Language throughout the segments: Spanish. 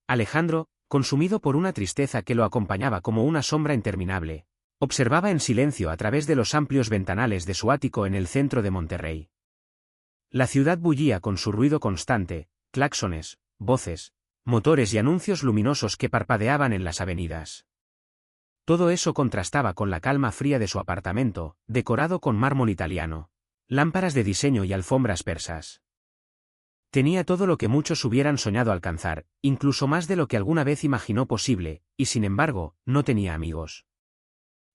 Alejandro, consumido por una tristeza que lo acompañaba como una sombra interminable, observaba en silencio a través de los amplios ventanales de su ático en el centro de Monterrey. La ciudad bullía con su ruido constante, claxones, voces, motores y anuncios luminosos que parpadeaban en las avenidas. Todo eso contrastaba con la calma fría de su apartamento, decorado con mármol italiano, lámparas de diseño y alfombras persas. Tenía todo lo que muchos hubieran soñado alcanzar, incluso más de lo que alguna vez imaginó posible, y sin embargo, no tenía amigos.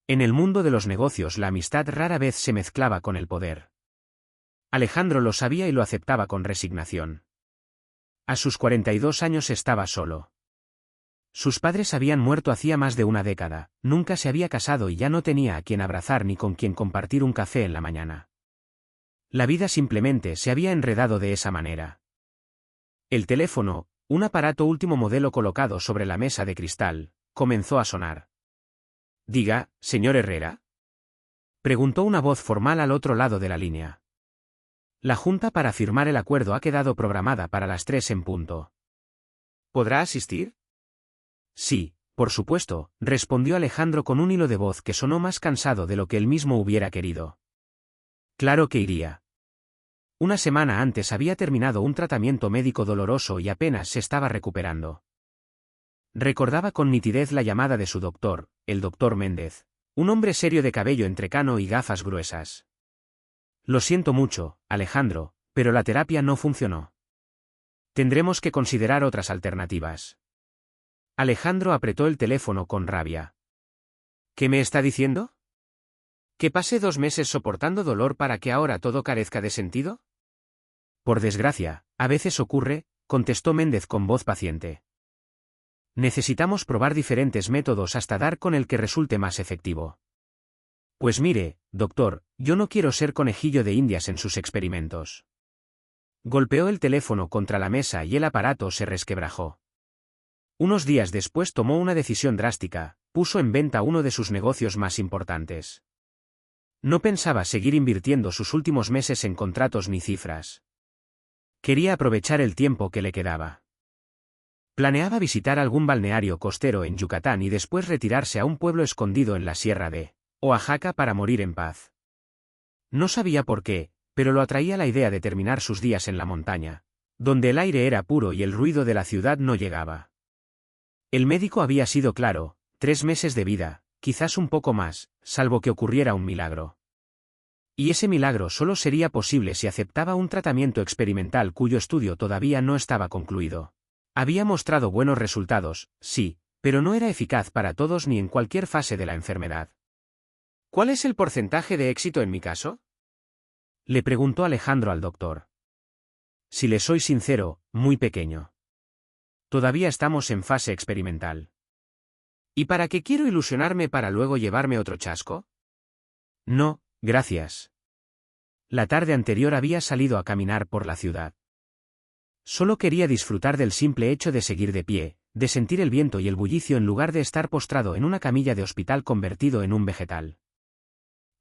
En el mundo de los negocios la amistad rara vez se mezclaba con el poder. Alejandro lo sabía y lo aceptaba con resignación. A sus 42 años estaba solo. Sus padres habían muerto hacía más de una década, nunca se había casado y ya no tenía a quien abrazar ni con quien compartir un café en la mañana. La vida simplemente se había enredado de esa manera. El teléfono, un aparato último modelo colocado sobre la mesa de cristal, comenzó a sonar. «Diga, señor Herrera», preguntó una voz formal al otro lado de la línea. La junta para firmar el acuerdo ha quedado programada para las 3 en punto. ¿Podrá asistir? Sí, por supuesto, respondió Alejandro con un hilo de voz que sonó más cansado de lo que él mismo hubiera querido. Claro que iría. Una semana antes había terminado un tratamiento médico doloroso y apenas se estaba recuperando. Recordaba con nitidez la llamada de su doctor, el doctor Méndez, un hombre serio de cabello entrecano y gafas gruesas. Lo siento mucho, Alejandro, pero la terapia no funcionó. Tendremos que considerar otras alternativas. Alejandro apretó el teléfono con rabia. ¿Qué me está diciendo? ¿Que pasé 2 meses soportando dolor para que ahora todo carezca de sentido? Por desgracia, a veces ocurre, contestó Méndez con voz paciente. Necesitamos probar diferentes métodos hasta dar con el que resulte más efectivo. Pues mire, doctor, yo no quiero ser conejillo de indias en sus experimentos. Golpeó el teléfono contra la mesa y el aparato se resquebrajó. Unos días después tomó una decisión drástica, puso en venta uno de sus negocios más importantes. No pensaba seguir invirtiendo sus últimos meses en contratos ni cifras. Quería aprovechar el tiempo que le quedaba. Planeaba visitar algún balneario costero en Yucatán y después retirarse a un pueblo escondido en la sierra de Oaxaca para morir en paz. No sabía por qué, pero lo atraía la idea de terminar sus días en la montaña, donde el aire era puro y el ruido de la ciudad no llegaba. El médico había sido claro, 3 meses de vida, quizás un poco más, salvo que ocurriera un milagro. Y ese milagro solo sería posible si aceptaba un tratamiento experimental cuyo estudio todavía no estaba concluido. Había mostrado buenos resultados, sí, pero no era eficaz para todos ni en cualquier fase de la enfermedad. ¿Cuál es el porcentaje de éxito en mi caso? Le preguntó Alejandro al doctor. Si le soy sincero, muy pequeño. Todavía estamos en fase experimental. ¿Y para qué quiero ilusionarme para luego llevarme otro chasco? No, gracias. La tarde anterior había salido a caminar por la ciudad. Solo quería disfrutar del simple hecho de seguir de pie, de sentir el viento y el bullicio en lugar de estar postrado en una camilla de hospital convertido en un vegetal.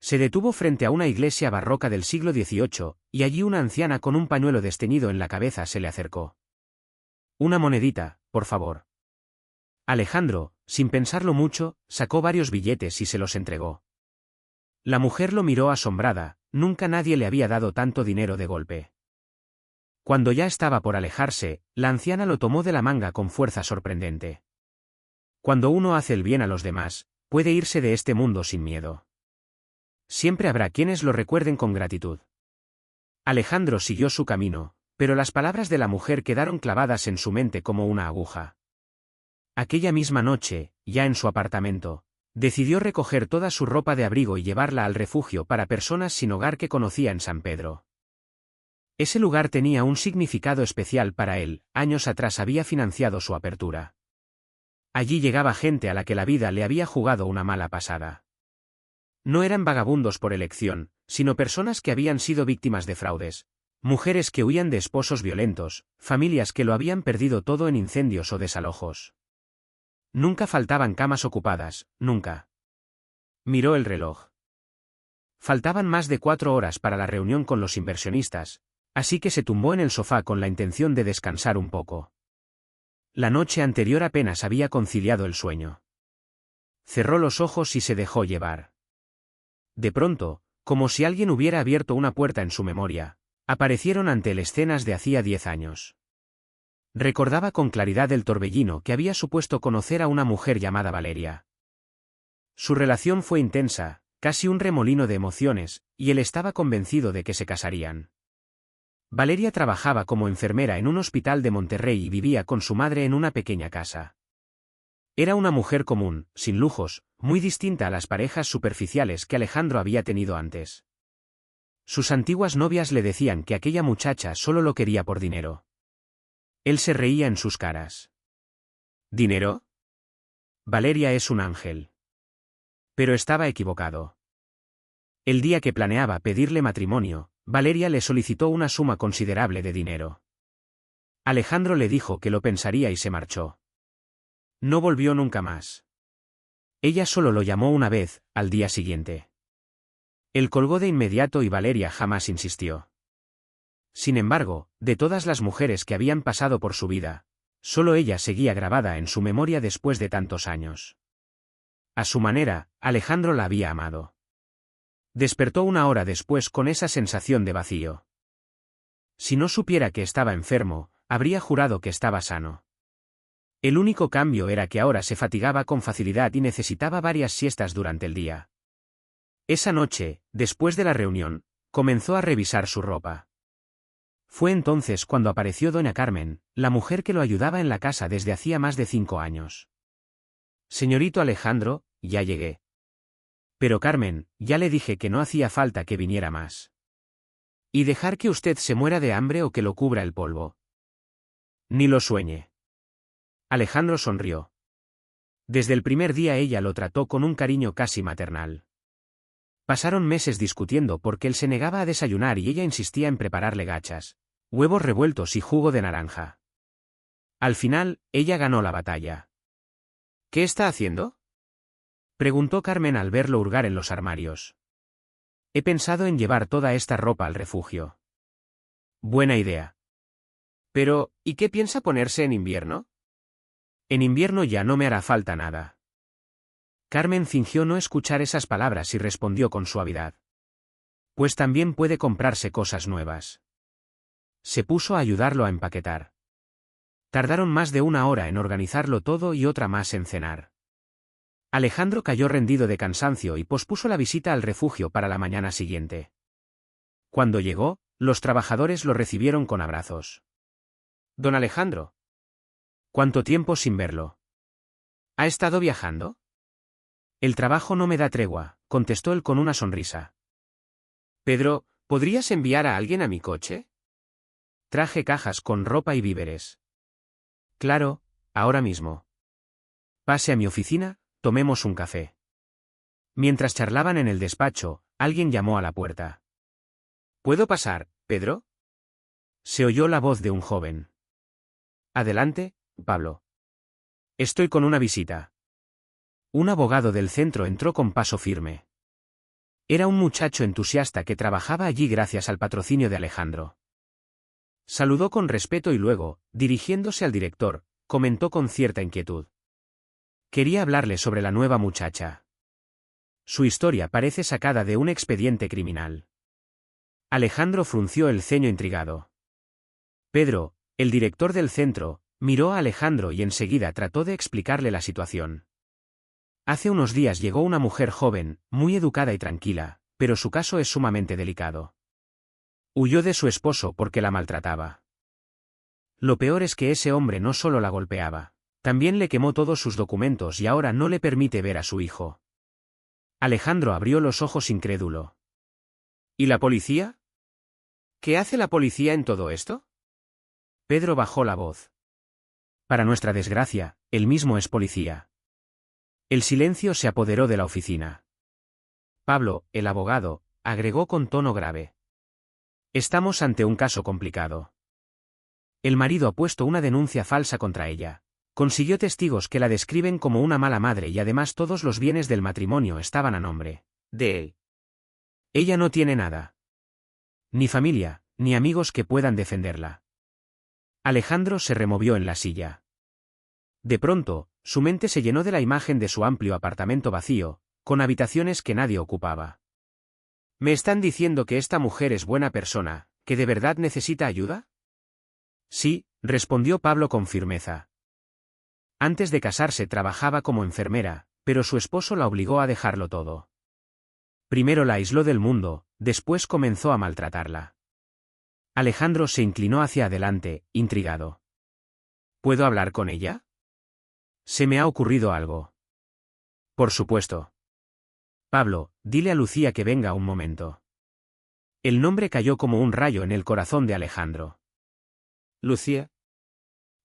Se detuvo frente a una iglesia barroca del siglo XVIII, y allí una anciana con un pañuelo desteñido en la cabeza se le acercó. Una monedita, por favor. Alejandro, sin pensarlo mucho, sacó varios billetes y se los entregó. La mujer lo miró asombrada, nunca nadie le había dado tanto dinero de golpe. Cuando ya estaba por alejarse, la anciana lo tomó de la manga con fuerza sorprendente. Cuando uno hace el bien a los demás, puede irse de este mundo sin miedo. Siempre habrá quienes lo recuerden con gratitud. Alejandro siguió su camino, pero las palabras de la mujer quedaron clavadas en su mente como una aguja. Aquella misma noche, ya en su apartamento, decidió recoger toda su ropa de abrigo y llevarla al refugio para personas sin hogar que conocía en San Pedro. Ese lugar tenía un significado especial para él, años atrás había financiado su apertura. Allí llegaba gente a la que la vida le había jugado una mala pasada. No eran vagabundos por elección, sino personas que habían sido víctimas de fraudes, mujeres que huían de esposos violentos, familias que lo habían perdido todo en incendios o desalojos. Nunca faltaban camas ocupadas, nunca. Miró el reloj. Faltaban más de 4 horas para la reunión con los inversionistas, así que se tumbó en el sofá con la intención de descansar un poco. La noche anterior apenas había conciliado el sueño. Cerró los ojos y se dejó llevar. De pronto, como si alguien hubiera abierto una puerta en su memoria, aparecieron ante él escenas de hacía 10 años. Recordaba con claridad el torbellino que había supuesto conocer a una mujer llamada Valeria. Su relación fue intensa, casi un remolino de emociones, y él estaba convencido de que se casarían. Valeria trabajaba como enfermera en un hospital de Monterrey y vivía con su madre en una pequeña casa. Era una mujer común, sin lujos, muy distinta a las parejas superficiales que Alejandro había tenido antes. Sus antiguas novias le decían que aquella muchacha solo lo quería por dinero. Él se reía en sus caras. ¿Dinero? Valeria es un ángel. Pero estaba equivocado. El día que planeaba pedirle matrimonio, Valeria le solicitó una suma considerable de dinero. Alejandro le dijo que lo pensaría y se marchó. No volvió nunca más. Ella solo lo llamó una vez, al día siguiente. Él colgó de inmediato y Valeria jamás insistió. Sin embargo, de todas las mujeres que habían pasado por su vida, solo ella seguía grabada en su memoria después de tantos años. A su manera, Alejandro la había amado. Despertó una hora después con esa sensación de vacío. Si no supiera que estaba enfermo, habría jurado que estaba sano. El único cambio era que ahora se fatigaba con facilidad y necesitaba varias siestas durante el día. Esa noche, después de la reunión, comenzó a revisar su ropa. Fue entonces cuando apareció doña Carmen, la mujer que lo ayudaba en la casa desde hacía más de 5 años. Señorito Alejandro, ya llegué. Pero Carmen, ya le dije que no hacía falta que viniera más. ¿Y dejar que usted se muera de hambre o que lo cubra el polvo? Ni lo sueñe. Alejandro sonrió. Desde el primer día ella lo trató con un cariño casi maternal. Pasaron meses discutiendo porque él se negaba a desayunar y ella insistía en prepararle gachas, huevos revueltos y jugo de naranja. Al final, ella ganó la batalla. ¿Qué está haciendo?, preguntó Carmen al verlo hurgar en los armarios. He pensado en llevar toda esta ropa al refugio. Buena idea. Pero, ¿y qué piensa ponerse en invierno? En invierno ya no me hará falta nada. Carmen fingió no escuchar esas palabras y respondió con suavidad. Pues también puede comprarse cosas nuevas. Se puso a ayudarlo a empaquetar. Tardaron más de 1 hora en organizarlo todo y otra más en cenar. Alejandro cayó rendido de cansancio y pospuso la visita al refugio para la mañana siguiente. Cuando llegó, los trabajadores lo recibieron con abrazos. Don Alejandro. ¿Cuánto tiempo sin verlo? ¿Ha estado viajando? El trabajo no me da tregua, contestó él con una sonrisa. Pedro, ¿podrías enviar a alguien a mi coche? Traje cajas con ropa y víveres. Claro, ahora mismo. Pase a mi oficina, tomemos un café. Mientras charlaban en el despacho, alguien llamó a la puerta. ¿Puedo pasar, Pedro? Se oyó la voz de un joven. Adelante, Pablo. Estoy con una visita. Un abogado del centro entró con paso firme. Era un muchacho entusiasta que trabajaba allí gracias al patrocinio de Alejandro. Saludó con respeto y luego, dirigiéndose al director, comentó con cierta inquietud. Quería hablarle sobre la nueva muchacha. Su historia parece sacada de un expediente criminal. Alejandro frunció el ceño intrigado. Pedro, el director del centro, miró a Alejandro y enseguida trató de explicarle la situación. Hace unos días llegó una mujer joven, muy educada y tranquila, pero su caso es sumamente delicado. Huyó de su esposo porque la maltrataba. Lo peor es que ese hombre no solo la golpeaba, también le quemó todos sus documentos y ahora no le permite ver a su hijo. Alejandro abrió los ojos incrédulo. ¿Y la policía? ¿Qué hace la policía en todo esto? Pedro bajó la voz. Para nuestra desgracia, él mismo es policía. El silencio se apoderó de la oficina. Pablo, el abogado, agregó con tono grave. Estamos ante un caso complicado. El marido ha puesto una denuncia falsa contra ella. Consiguió testigos que la describen como una mala madre y además todos los bienes del matrimonio estaban a nombre de él. Ella no tiene nada. Ni familia, ni amigos que puedan defenderla. Alejandro se removió en la silla. De pronto, su mente se llenó de la imagen de su amplio apartamento vacío, con habitaciones que nadie ocupaba. ¿Me están diciendo que esta mujer es buena persona, que de verdad necesita ayuda? Sí, respondió Pablo con firmeza. Antes de casarse trabajaba como enfermera, pero su esposo la obligó a dejarlo todo. Primero la aisló del mundo, después comenzó a maltratarla. Alejandro se inclinó hacia adelante, intrigado. ¿Puedo hablar con ella? Se me ha ocurrido algo. Por supuesto. Pablo, dile a Lucía que venga un momento. El nombre cayó como un rayo en el corazón de Alejandro. ¿Lucía?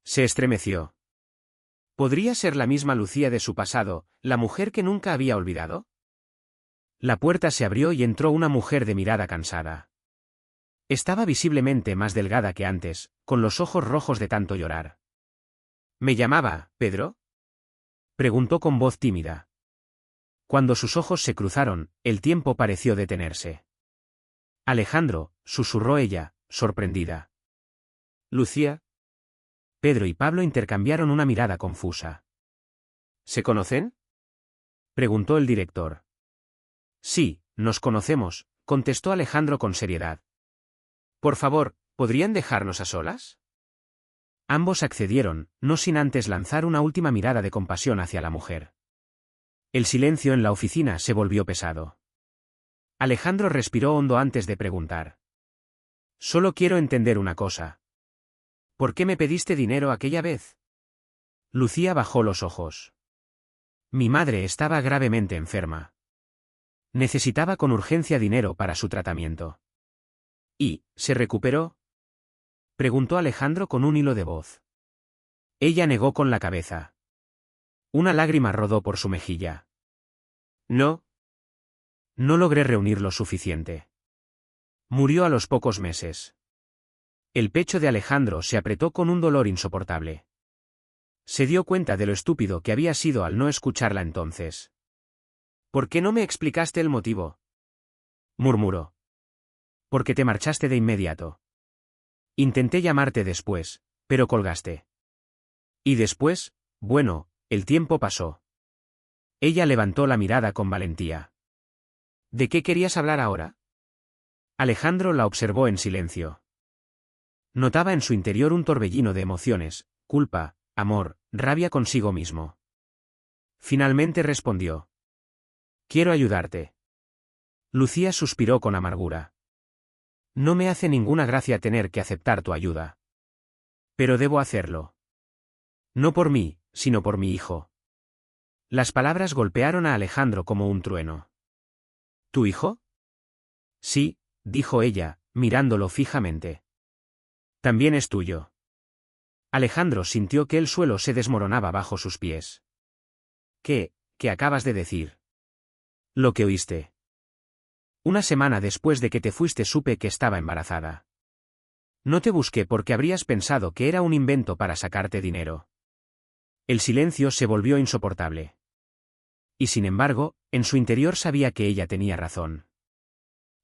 Se estremeció. ¿Podría ser la misma Lucía de su pasado, la mujer que nunca había olvidado? La puerta se abrió y entró una mujer de mirada cansada. Estaba visiblemente más delgada que antes, con los ojos rojos de tanto llorar. ¿Me llamaba, Pedro? Preguntó con voz tímida. Cuando sus ojos se cruzaron, el tiempo pareció detenerse. Alejandro, susurró ella, sorprendida. ¿Lucía? Pedro y Pablo intercambiaron una mirada confusa. ¿Se conocen? Preguntó el director. Sí, nos conocemos, contestó Alejandro con seriedad. Por favor, ¿podrían dejarnos a solas? Ambos accedieron, no sin antes lanzar una última mirada de compasión hacia la mujer. El silencio en la oficina se volvió pesado. Alejandro respiró hondo antes de preguntar. Solo quiero entender una cosa. ¿Por qué me pediste dinero aquella vez? Lucía bajó los ojos. Mi madre estaba gravemente enferma. Necesitaba con urgencia dinero para su tratamiento. ¿Y, se recuperó? Preguntó Alejandro con un hilo de voz. Ella negó con la cabeza. Una lágrima rodó por su mejilla. No. No logré reunir lo suficiente. Murió a los pocos meses. El pecho de Alejandro se apretó con un dolor insoportable. Se dio cuenta de lo estúpido que había sido al no escucharla entonces. ¿Por qué no me explicaste el motivo? Murmuró. Porque te marchaste de inmediato. Intenté llamarte después, pero colgaste. Y después, bueno, el tiempo pasó. Ella levantó la mirada con valentía. ¿De qué querías hablar ahora? Alejandro la observó en silencio. Notaba en su interior un torbellino de emociones, culpa, amor, rabia consigo mismo. Finalmente respondió. Quiero ayudarte. Lucía suspiró con amargura. No me hace ninguna gracia tener que aceptar tu ayuda. Pero debo hacerlo. No por mí, sino por mi hijo. Las palabras golpearon a Alejandro como un trueno. ¿Tu hijo? Sí, dijo ella, mirándolo fijamente. También es tuyo. Alejandro sintió que el suelo se desmoronaba bajo sus pies. ¿Qué acabas de decir? Lo que oíste. Una semana después de que te fuiste supe que estaba embarazada. No te busqué porque habrías pensado que era un invento para sacarte dinero. El silencio se volvió insoportable. Y sin embargo, en su interior sabía que ella tenía razón.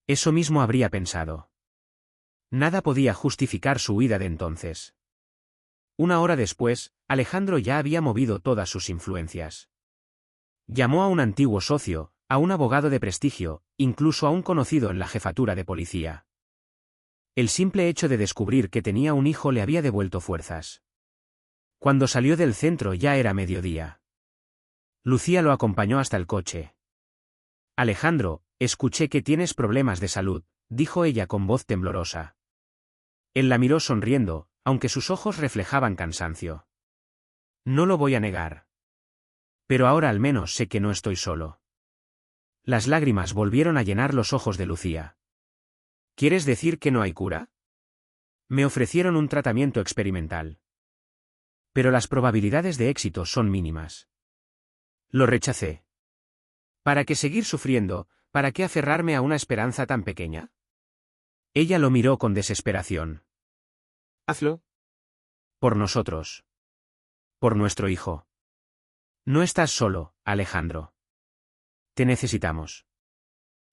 Eso mismo habría pensado. Nada podía justificar su huida de entonces. Una hora después, Alejandro ya había movido todas sus influencias. Llamó a un antiguo socio, a un abogado de prestigio, incluso a un conocido en la jefatura de policía. El simple hecho de descubrir que tenía un hijo le había devuelto fuerzas. Cuando salió del centro ya era mediodía. Lucía lo acompañó hasta el coche. Alejandro, escuché que tienes problemas de salud, dijo ella con voz temblorosa. Él la miró sonriendo, aunque sus ojos reflejaban cansancio. No lo voy a negar. Pero ahora al menos sé que no estoy solo. Las lágrimas volvieron a llenar los ojos de Lucía. ¿Quieres decir que no hay cura? Me ofrecieron un tratamiento experimental. Pero las probabilidades de éxito son mínimas. Lo rechacé. ¿Para qué seguir sufriendo? ¿Para qué aferrarme a una esperanza tan pequeña? Ella lo miró con desesperación. Hazlo. Por nosotros. Por nuestro hijo. No estás solo, Alejandro. Te necesitamos.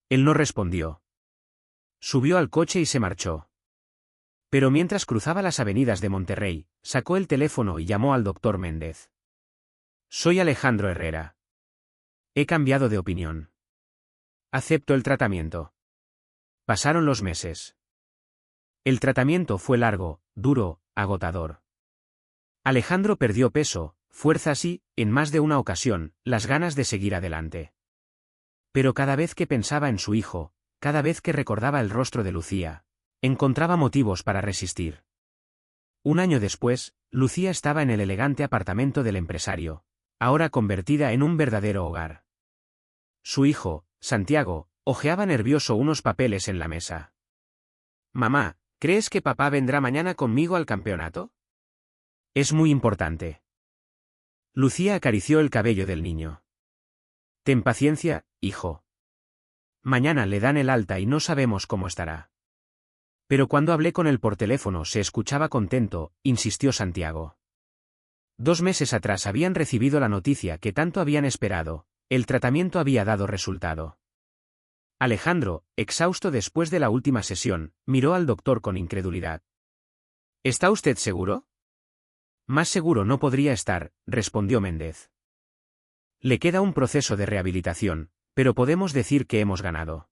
Él no respondió. Subió al coche y se marchó. Pero mientras cruzaba las avenidas de Monterrey, sacó el teléfono y llamó al doctor Méndez. Soy Alejandro Herrera. He cambiado de opinión. Acepto el tratamiento. Pasaron los meses. El tratamiento fue largo, duro, agotador. Alejandro perdió peso, fuerzas y, en más de una ocasión, las ganas de seguir adelante. Pero cada vez que pensaba en su hijo, cada vez que recordaba el rostro de Lucía, encontraba motivos para resistir. Un año después, Lucía estaba en el elegante apartamento del empresario, ahora convertida en un verdadero hogar. Su hijo, Santiago, hojeaba nervioso unos papeles en la mesa. «Mamá, ¿crees que papá vendrá mañana conmigo al campeonato?» «Es muy importante». Lucía acarició el cabello del niño. «Ten paciencia, hijo. Mañana le dan el alta y no sabemos cómo estará». Pero cuando hablé con él por teléfono se escuchaba contento, insistió Santiago. 2 meses atrás habían recibido la noticia que tanto habían esperado, el tratamiento había dado resultado. Alejandro, exhausto después de la última sesión, miró al doctor con incredulidad. ¿Está usted seguro? Más seguro no podría estar, respondió Méndez. Le queda un proceso de rehabilitación, pero podemos decir que hemos ganado.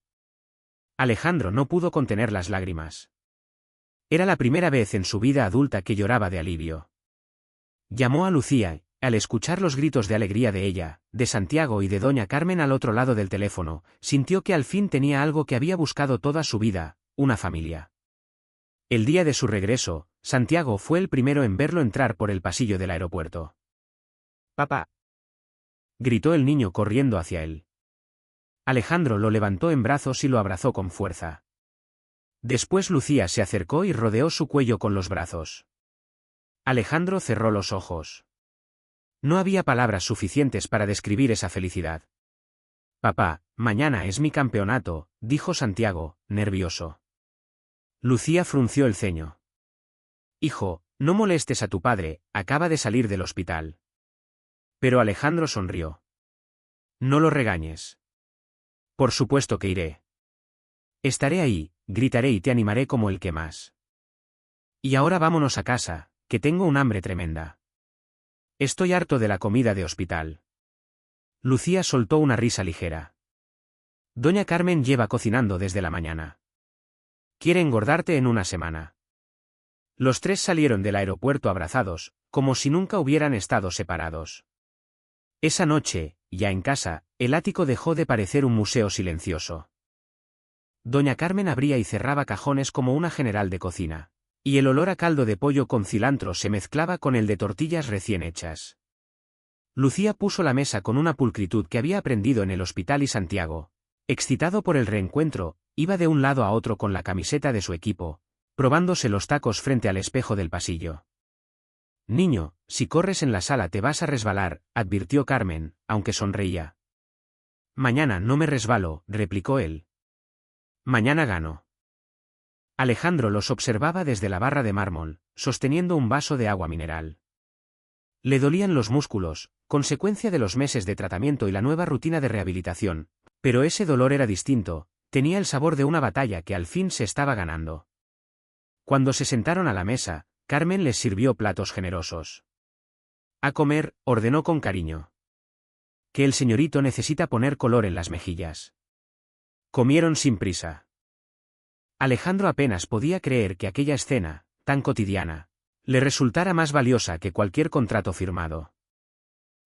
Alejandro no pudo contener las lágrimas. Era la primera vez en su vida adulta que lloraba de alivio. Llamó a Lucía, al escuchar los gritos de alegría de ella, de Santiago y de doña Carmen al otro lado del teléfono, sintió que al fin tenía algo que había buscado toda su vida, una familia. El día de su regreso, Santiago fue el primero en verlo entrar por el pasillo del aeropuerto. «Papá», gritó el niño corriendo hacia él. Alejandro lo levantó en brazos y lo abrazó con fuerza. Después Lucía se acercó y rodeó su cuello con los brazos. Alejandro cerró los ojos. No había palabras suficientes para describir esa felicidad. «Papá, mañana es mi campeonato», dijo Santiago, nervioso. Lucía frunció el ceño. «Hijo, no molestes a tu padre, acaba de salir del hospital». Pero Alejandro sonrió. «No lo regañes». «Por supuesto que iré. Estaré ahí, gritaré y te animaré como el que más. Y ahora vámonos a casa, que tengo un hambre tremenda. Estoy harto de la comida de hospital». Lucía soltó una risa ligera. «Doña Carmen lleva cocinando desde la mañana. Quiere engordarte en una semana». Los tres salieron del aeropuerto abrazados, como si nunca hubieran estado separados. Esa noche, ya en casa, el ático dejó de parecer un museo silencioso. Doña Carmen abría y cerraba cajones como una general de cocina, y el olor a caldo de pollo con cilantro se mezclaba con el de tortillas recién hechas. Lucía puso la mesa con una pulcritud que había aprendido en el hospital y Santiago, excitado por el reencuentro, iba de un lado a otro con la camiseta de su equipo, probándose los tacos frente al espejo del pasillo. «Niño, si corres en la sala te vas a resbalar», advirtió Carmen, aunque sonreía. «Mañana no me resbalo», replicó él. «Mañana gano». Alejandro los observaba desde la barra de mármol, sosteniendo un vaso de agua mineral. Le dolían los músculos, consecuencia de los meses de tratamiento y la nueva rutina de rehabilitación, pero ese dolor era distinto, tenía el sabor de una batalla que al fin se estaba ganando. Cuando se sentaron a la mesa, Carmen les sirvió platos generosos. «A comer», ordenó con cariño. «Que el señorito necesita poner color en las mejillas». Comieron sin prisa. Alejandro apenas podía creer que aquella escena, tan cotidiana, le resultara más valiosa que cualquier contrato firmado.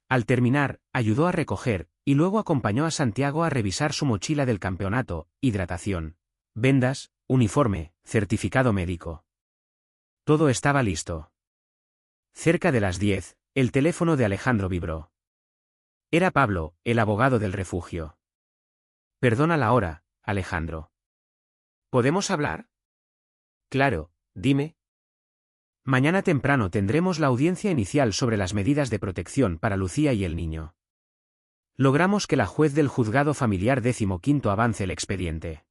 Al terminar, ayudó a recoger, y luego acompañó a Santiago a revisar su mochila del campeonato, hidratación, vendas, uniforme, certificado médico. Todo estaba listo. Cerca de las 10, el teléfono de Alejandro vibró. Era Pablo, el abogado del refugio. «Perdona la hora, Alejandro. ¿Podemos hablar?» «Claro, dime». «Mañana temprano tendremos la audiencia inicial sobre las medidas de protección para Lucía y el niño. Logramos que la juez del juzgado familiar 15º avance el expediente.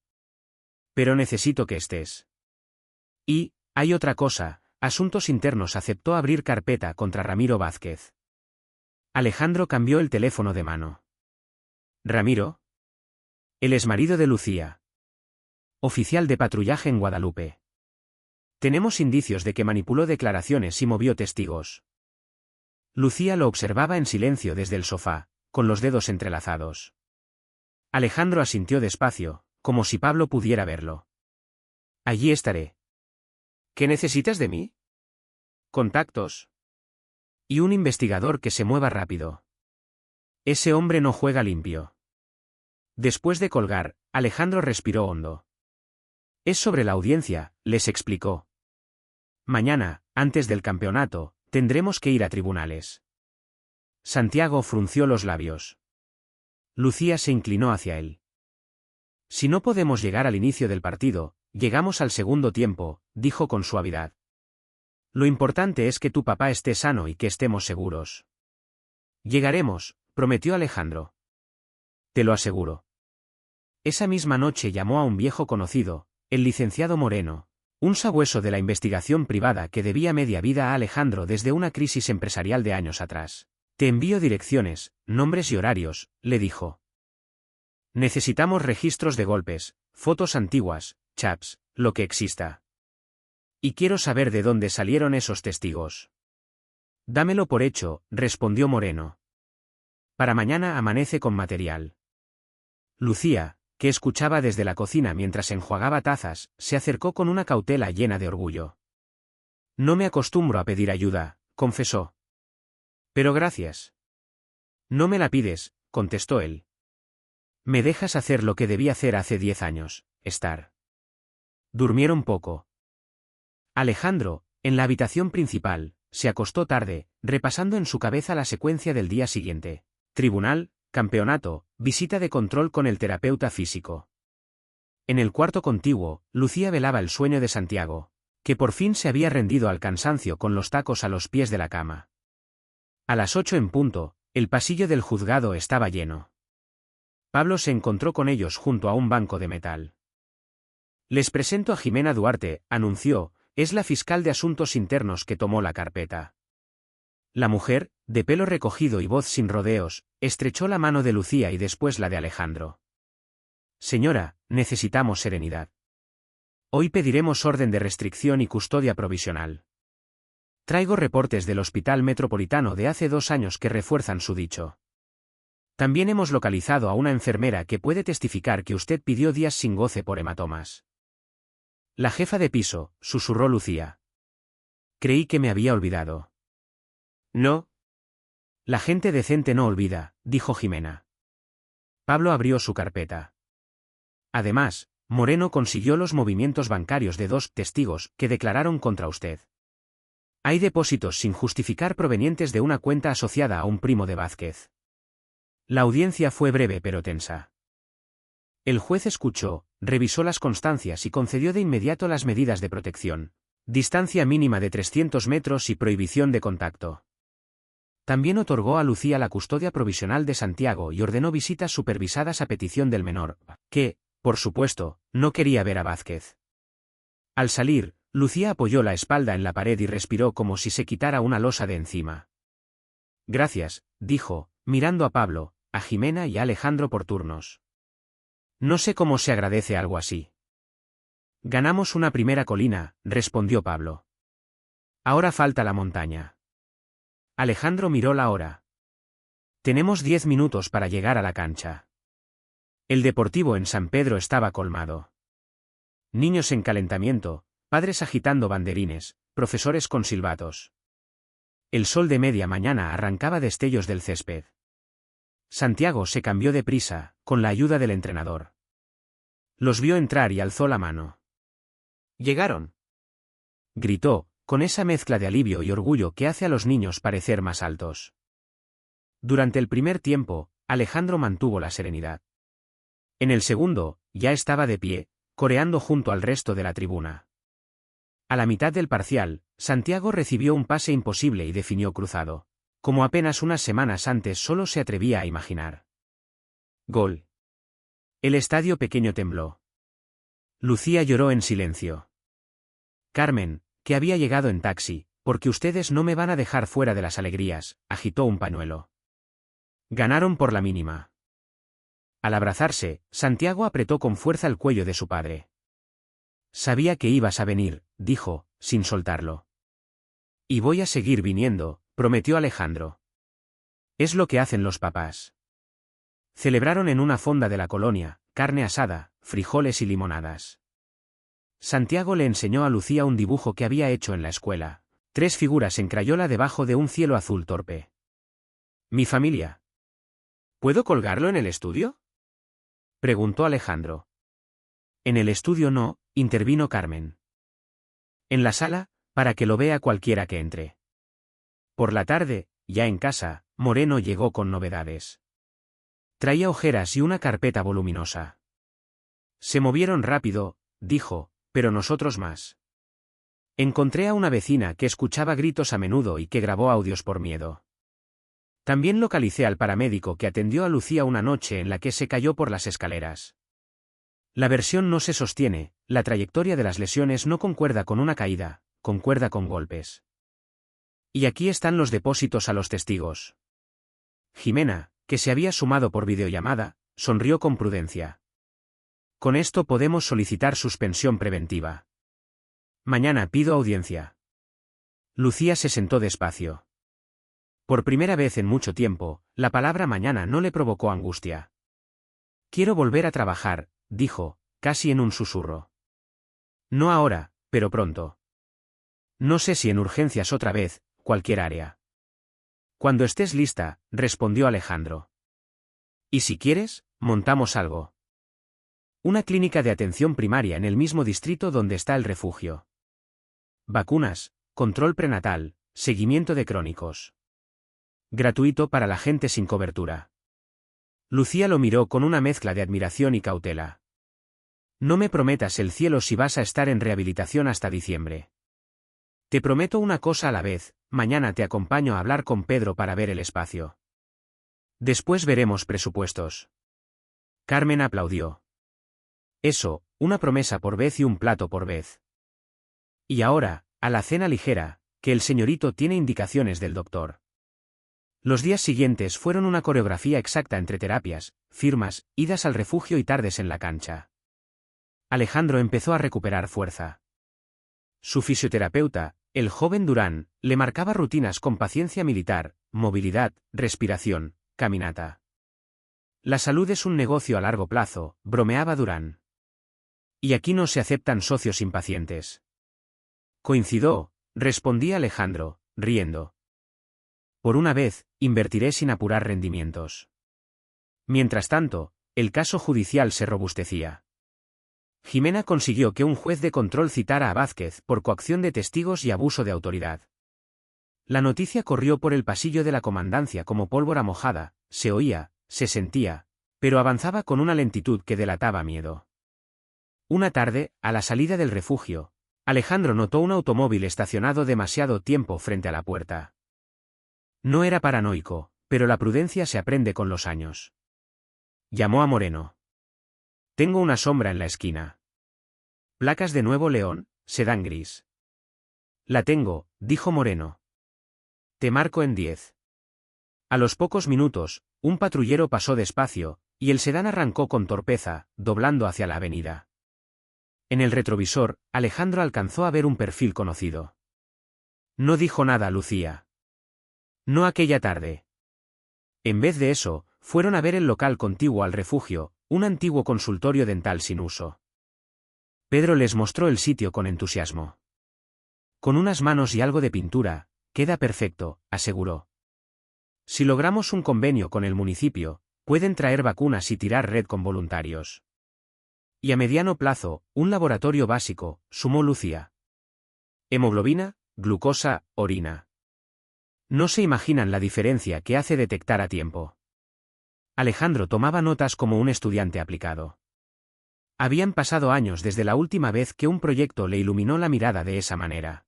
Pero necesito que estés. Y, hay otra cosa, Asuntos Internos aceptó abrir carpeta contra Ramiro Vázquez». Alejandro cambió el teléfono de mano. «¿Ramiro?» «El exmarido de Lucía. Oficial de patrullaje en Guadalupe. Tenemos indicios de que manipuló declaraciones y movió testigos. Lucía lo observaba en silencio desde el sofá, con los dedos entrelazados. Alejandro asintió despacio, como si Pablo pudiera verlo. Allí estaré. ¿Qué necesitas de mí? Contactos. Y un investigador que se mueva rápido. Ese hombre no juega limpio. Después de colgar, Alejandro respiró hondo. Es sobre la audiencia, les explicó. Mañana, antes del campeonato, tendremos que ir a tribunales. Santiago frunció los labios. Lucía se inclinó hacia él. Si no podemos llegar al inicio del partido, llegamos al segundo tiempo, dijo con suavidad. Lo importante es que tu papá esté sano y que estemos seguros. Llegaremos, prometió Alejandro. Te lo aseguro. Esa misma noche llamó a un viejo conocido, el licenciado Moreno, un sabueso de la investigación privada que debía media vida a Alejandro desde una crisis empresarial de años atrás. Te envío direcciones, nombres y horarios, le dijo. Necesitamos registros de golpes, fotos antiguas, chats, lo que exista. Y quiero saber de dónde salieron esos testigos. Dámelo por hecho, respondió Moreno. Para mañana amanece con material. Lucía, que escuchaba desde la cocina mientras enjuagaba tazas, se acercó con una cautela llena de orgullo. No me acostumbro a pedir ayuda, confesó. Pero gracias. No me la pides, contestó él. Me dejas hacer lo que debí hacer hace 10 años, estar. Durmieron poco. Alejandro, en la habitación principal, se acostó tarde, repasando en su cabeza la secuencia del día siguiente. Tribunal, campeonato, visita de control con el terapeuta físico. En el cuarto contiguo, Lucía velaba el sueño de Santiago, que por fin se había rendido al cansancio con los tacos a los pies de la cama. A las 8 en punto, el pasillo del juzgado estaba lleno. Pablo se encontró con ellos junto a un banco de metal. Les presento a Jimena Duarte, anunció, es la fiscal de asuntos internos que tomó la carpeta. La mujer, de pelo recogido y voz sin rodeos, estrechó la mano de Lucía y después la de Alejandro. Señora, necesitamos serenidad. Hoy pediremos orden de restricción y custodia provisional. Traigo reportes del Hospital Metropolitano de hace 2 años que refuerzan su dicho. También hemos localizado a una enfermera que puede testificar que usted pidió días sin goce por hematomas. La jefa de piso, susurró Lucía. Creí que me había olvidado. No. La gente decente no olvida, dijo Jimena. Pablo abrió su carpeta. Además, Moreno consiguió los movimientos bancarios de 2 testigos que declararon contra usted. Hay depósitos sin justificar provenientes de una cuenta asociada a un primo de Vázquez. La audiencia fue breve pero tensa. El juez escuchó, revisó las constancias y concedió de inmediato las medidas de protección. Distancia mínima de 300 metros y prohibición de contacto. También otorgó a Lucía la custodia provisional de Santiago y ordenó visitas supervisadas a petición del menor, que, por supuesto, no quería ver a Vázquez. Al salir, Lucía apoyó la espalda en la pared y respiró como si se quitara una losa de encima. Gracias, dijo, mirando a Pablo, a Jimena y a Alejandro por turnos. No sé cómo se agradece algo así. Ganamos una primera colina, respondió Pablo. Ahora falta la montaña. Alejandro miró la hora. Tenemos 10 minutos para llegar a la cancha. El deportivo en San Pedro estaba colmado. Niños en calentamiento, padres agitando banderines, profesores con silbatos. El sol de media mañana arrancaba destellos del césped. Santiago se cambió de prisa, con la ayuda del entrenador. Los vio entrar y alzó la mano. «¡Llegaron!», gritó, con esa mezcla de alivio y orgullo que hace a los niños parecer más altos. Durante el primer tiempo, Alejandro mantuvo la serenidad. En el segundo, ya estaba de pie, coreando junto al resto de la tribuna. A la mitad del parcial, Santiago recibió un pase imposible y definió cruzado, como apenas unas semanas antes solo se atrevía a imaginar. Gol. El estadio pequeño tembló. Lucía lloró en silencio. Carmen, que había llegado en taxi, porque ustedes no me van a dejar fuera de las alegrías, agitó un pañuelo. Ganaron por la mínima. Al abrazarse, Santiago apretó con fuerza el cuello de su padre. Sabía que ibas a venir, dijo, sin soltarlo. Y voy a seguir viniendo, prometió Alejandro. Es lo que hacen los papás. Celebraron en una fonda de la colonia, carne asada, frijoles y limonadas. Santiago le enseñó a Lucía un dibujo que había hecho en la escuela, 3 figuras en crayola debajo de un cielo azul torpe. Mi familia. ¿Puedo colgarlo en el estudio? Preguntó Alejandro. En el estudio no, intervino Carmen. En la sala, para que lo vea cualquiera que entre. Por la tarde, ya en casa, Moreno llegó con novedades. Traía ojeras y una carpeta voluminosa. Se movieron rápido, dijo, pero nosotros más. Encontré a una vecina que escuchaba gritos a menudo y que grabó audios por miedo. También localicé al paramédico que atendió a Lucía una noche en la que se cayó por las escaleras. La versión no se sostiene, la trayectoria de las lesiones no concuerda con una caída, concuerda con golpes. Y aquí están los depósitos a los testigos. Jimena, que se había sumado por videollamada, sonrió con prudencia. Con esto podemos solicitar suspensión preventiva. Mañana pido audiencia. Lucía se sentó despacio. Por primera vez en mucho tiempo, la palabra mañana no le provocó angustia. Quiero volver a trabajar, dijo, casi en un susurro. No ahora, pero pronto. No sé si en urgencias otra vez, cualquier área. Cuando estés lista, respondió Alejandro. Y si quieres, montamos algo. Una clínica de atención primaria en el mismo distrito donde está el refugio. Vacunas, control prenatal, seguimiento de crónicos. Gratuito para la gente sin cobertura. Lucía lo miró con una mezcla de admiración y cautela. No me prometas el cielo si vas a estar en rehabilitación hasta diciembre. Te prometo una cosa a la vez, mañana te acompaño a hablar con Pedro para ver el espacio. Después veremos presupuestos. Carmen aplaudió. Eso, una promesa por vez y un plato por vez. Y ahora, a la cena ligera, que el señorito tiene indicaciones del doctor. Los días siguientes fueron una coreografía exacta entre terapias, firmas, idas al refugio y tardes en la cancha. Alejandro empezó a recuperar fuerza. Su fisioterapeuta, el joven Durán, le marcaba rutinas con paciencia militar, movilidad, respiración, caminata. La salud es un negocio a largo plazo, bromeaba Durán. Y aquí no se aceptan socios impacientes. Coincido, respondía Alejandro, riendo. Por una vez, invertiré sin apurar rendimientos. Mientras tanto, el caso judicial se robustecía. Jimena consiguió que un juez de control citara a Vázquez por coacción de testigos y abuso de autoridad. La noticia corrió por el pasillo de la comandancia como pólvora mojada, se oía, se sentía, pero avanzaba con una lentitud que delataba miedo. Una tarde, a la salida del refugio, Alejandro notó un automóvil estacionado demasiado tiempo frente a la puerta. No era paranoico, pero la prudencia se aprende con los años. Llamó a Moreno. Tengo una sombra en la esquina. Placas de Nuevo León, sedán gris. La tengo, dijo Moreno. Te marco en 10. A los pocos minutos, un patrullero pasó despacio, y el sedán arrancó con torpeza, doblando hacia la avenida. En el retrovisor, Alejandro alcanzó a ver un perfil conocido. No dijo nada Lucía. No aquella tarde. En vez de eso, fueron a ver el local contiguo al refugio, un antiguo consultorio dental sin uso. Pedro les mostró el sitio con entusiasmo. Con unas manos y algo de pintura, queda perfecto, aseguró. Si logramos un convenio con el municipio, pueden traer vacunas y tirar red con voluntarios. Y a mediano plazo, un laboratorio básico, sumó Lucía. Hemoglobina, glucosa, orina. No se imaginan la diferencia que hace detectar a tiempo. Alejandro tomaba notas como un estudiante aplicado. Habían pasado años desde la última vez que un proyecto le iluminó la mirada de esa manera.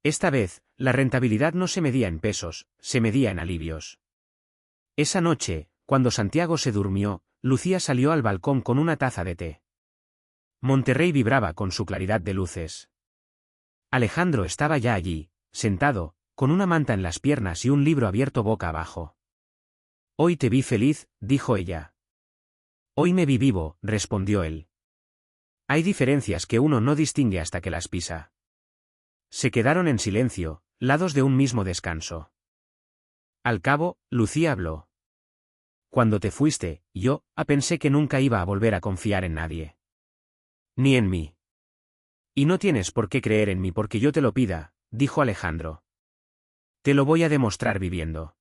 Esta vez, la rentabilidad no se medía en pesos, se medía en alivios. Esa noche, cuando Santiago se durmió, Lucía salió al balcón con una taza de té. Monterrey vibraba con su claridad de luces. Alejandro estaba ya allí, sentado, con una manta en las piernas y un libro abierto boca abajo. Hoy te vi feliz, dijo ella. Hoy me vi vivo, respondió él. Hay diferencias que uno no distingue hasta que las pisa. Se quedaron en silencio, lados de un mismo descanso. Al cabo, Lucía habló. Cuando te fuiste, pensé que nunca iba a volver a confiar en nadie. Ni en mí. Y no tienes por qué creer en mí porque yo te lo pida, dijo Alejandro. Te lo voy a demostrar viviendo.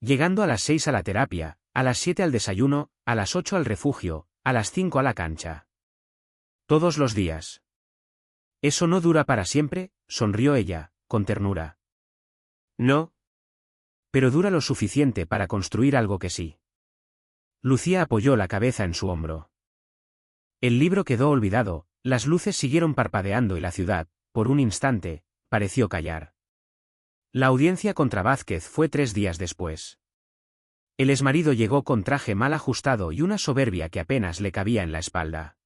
Llegando a las 6 a la terapia, a las 7 al desayuno, a las 8 al refugio, a las 5 a la cancha. Todos los días. Eso no dura para siempre, sonrió ella, con ternura. No. Pero dura lo suficiente para construir algo que sí. Lucía apoyó la cabeza en su hombro. El libro quedó olvidado, las luces siguieron parpadeando y la ciudad, por un instante, pareció callar. La audiencia contra Vázquez fue 3 días después. El exmarido llegó con traje mal ajustado y una soberbia que apenas le cabía en la espalda.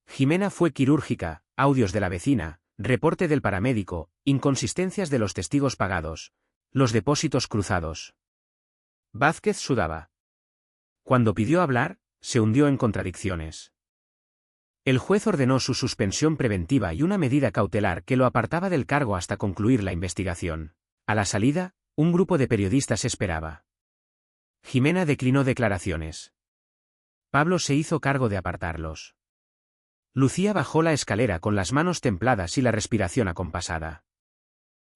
Jimena fue quirúrgica, audios de la vecina, reporte del paramédico, inconsistencias de los testigos pagados, los depósitos cruzados. Vázquez sudaba. Cuando pidió hablar, se hundió en contradicciones. El juez ordenó su suspensión preventiva y una medida cautelar que lo apartaba del cargo hasta concluir la investigación. A la salida, un grupo de periodistas esperaba. Jimena declinó declaraciones. Pablo se hizo cargo de apartarlos. Lucía bajó la escalera con las manos templadas y la respiración acompasada.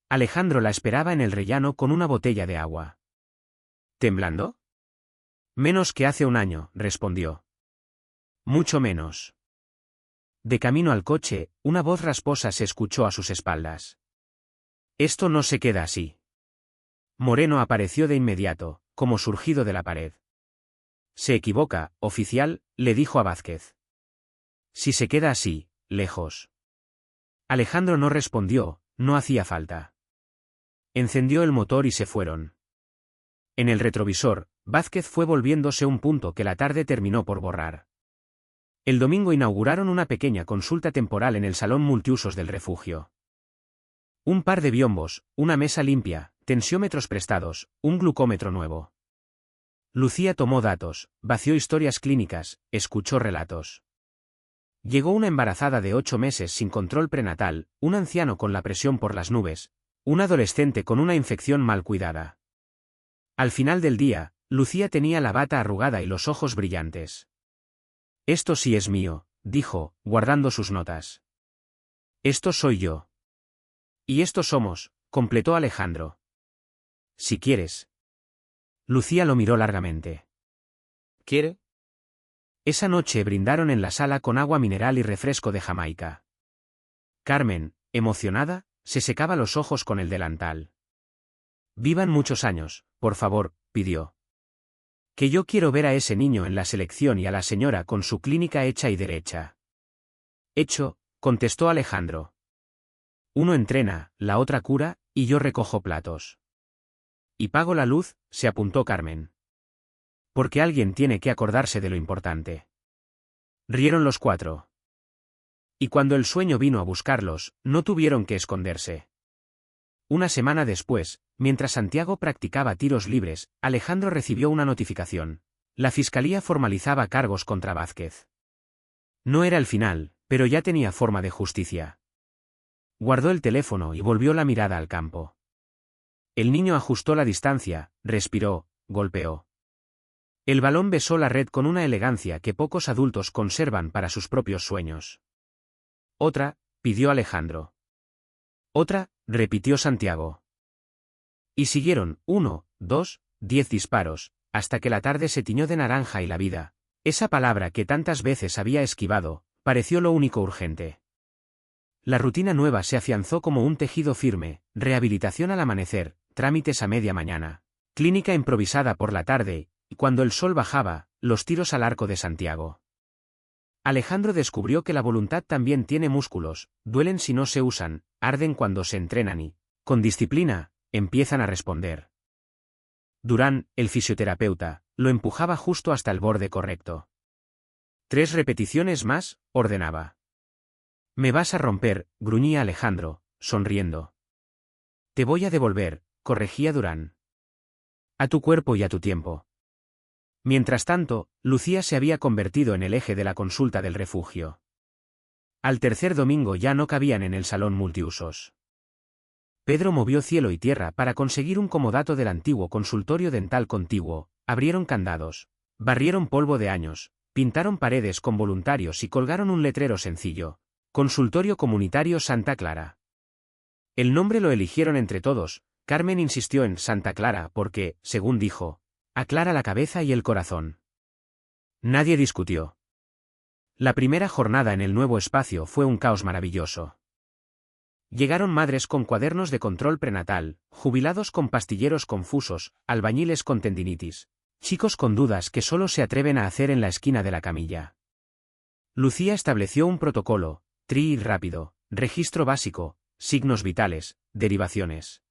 Alejandro la esperaba en el rellano con una botella de agua. ¿Temblando? Menos que hace un año, respondió. Mucho menos. De camino al coche, una voz rasposa se escuchó a sus espaldas. Esto no se queda así. Moreno apareció de inmediato, como surgido de la pared. Se equivoca, oficial, le dijo a Vázquez. Si se queda así, lejos. Alejandro no respondió, no hacía falta. Encendió el motor y se fueron. En el retrovisor, Vázquez fue volviéndose un punto que la tarde terminó por borrar. El domingo inauguraron una pequeña consulta temporal en el salón multiusos del refugio. Un par de biombos, una mesa limpia, tensiómetros prestados, un glucómetro nuevo. Lucía tomó datos, vació historias clínicas, escuchó relatos. Llegó una embarazada de 8 meses sin control prenatal, un anciano con la presión por las nubes, un adolescente con una infección mal cuidada. Al final del día, Lucía tenía la bata arrugada y los ojos brillantes. Esto sí es mío, dijo, guardando sus notas. Esto soy yo. Y esto somos, completó Alejandro. Si quieres. Lucía lo miró largamente. ¿Quiere? Esa noche brindaron en la sala con agua mineral y refresco de Jamaica. Carmen, emocionada, se secaba los ojos con el delantal. Vivan muchos años, por favor, pidió. Que yo quiero ver a ese niño en la selección y a la señora con su clínica hecha y derecha. Hecho, contestó Alejandro. Uno entrena, la otra cura, y yo recojo platos. Y pago la luz, se apuntó Carmen. Porque alguien tiene que acordarse de lo importante. Rieron los 4. Y cuando el sueño vino a buscarlos, no tuvieron que esconderse. Una semana después, mientras Santiago practicaba tiros libres, Alejandro recibió una notificación. La fiscalía formalizaba cargos contra Vázquez. No era el final, pero ya tenía forma de justicia. Guardó el teléfono y volvió la mirada al campo. El niño ajustó la distancia, respiró, golpeó. El balón besó la red con una elegancia que pocos adultos conservan para sus propios sueños. Otra, pidió Alejandro. Otra, repitió Santiago. Y siguieron, 1, 2, 10 disparos, hasta que la tarde se tiñó de naranja y la vida, esa palabra que tantas veces había esquivado, pareció lo único urgente. La rutina nueva se afianzó como un tejido firme, rehabilitación al amanecer, trámites a media mañana, clínica improvisada por la tarde, y cuando el sol bajaba, los tiros al arco de Santiago. Alejandro descubrió que la voluntad también tiene músculos, duelen si no se usan, arden cuando se entrenan y, con disciplina, empiezan a responder. Durán, el fisioterapeuta, lo empujaba justo hasta el borde correcto. 3 repeticiones más, ordenaba. Me vas a romper, gruñía Alejandro, sonriendo. Te voy a devolver, corregía Durán. A tu cuerpo y a tu tiempo. Mientras tanto, Lucía se había convertido en el eje de la consulta del refugio. Al tercer domingo ya no cabían en el salón multiusos. Pedro movió cielo y tierra para conseguir un comodato del antiguo consultorio dental contiguo, abrieron candados, barrieron polvo de años, pintaron paredes con voluntarios y colgaron un letrero sencillo: Consultorio Comunitario Santa Clara. El nombre lo eligieron entre todos. Carmen insistió en Santa Clara porque, según dijo, aclara la cabeza y el corazón. Nadie discutió. La primera jornada en el nuevo espacio fue un caos maravilloso. Llegaron madres con cuadernos de control prenatal, jubilados con pastilleros confusos, albañiles con tendinitis, chicos con dudas que solo se atreven a hacer en la esquina de la camilla. Lucía estableció un protocolo: TRI rápido, registro básico, signos vitales, derivaciones.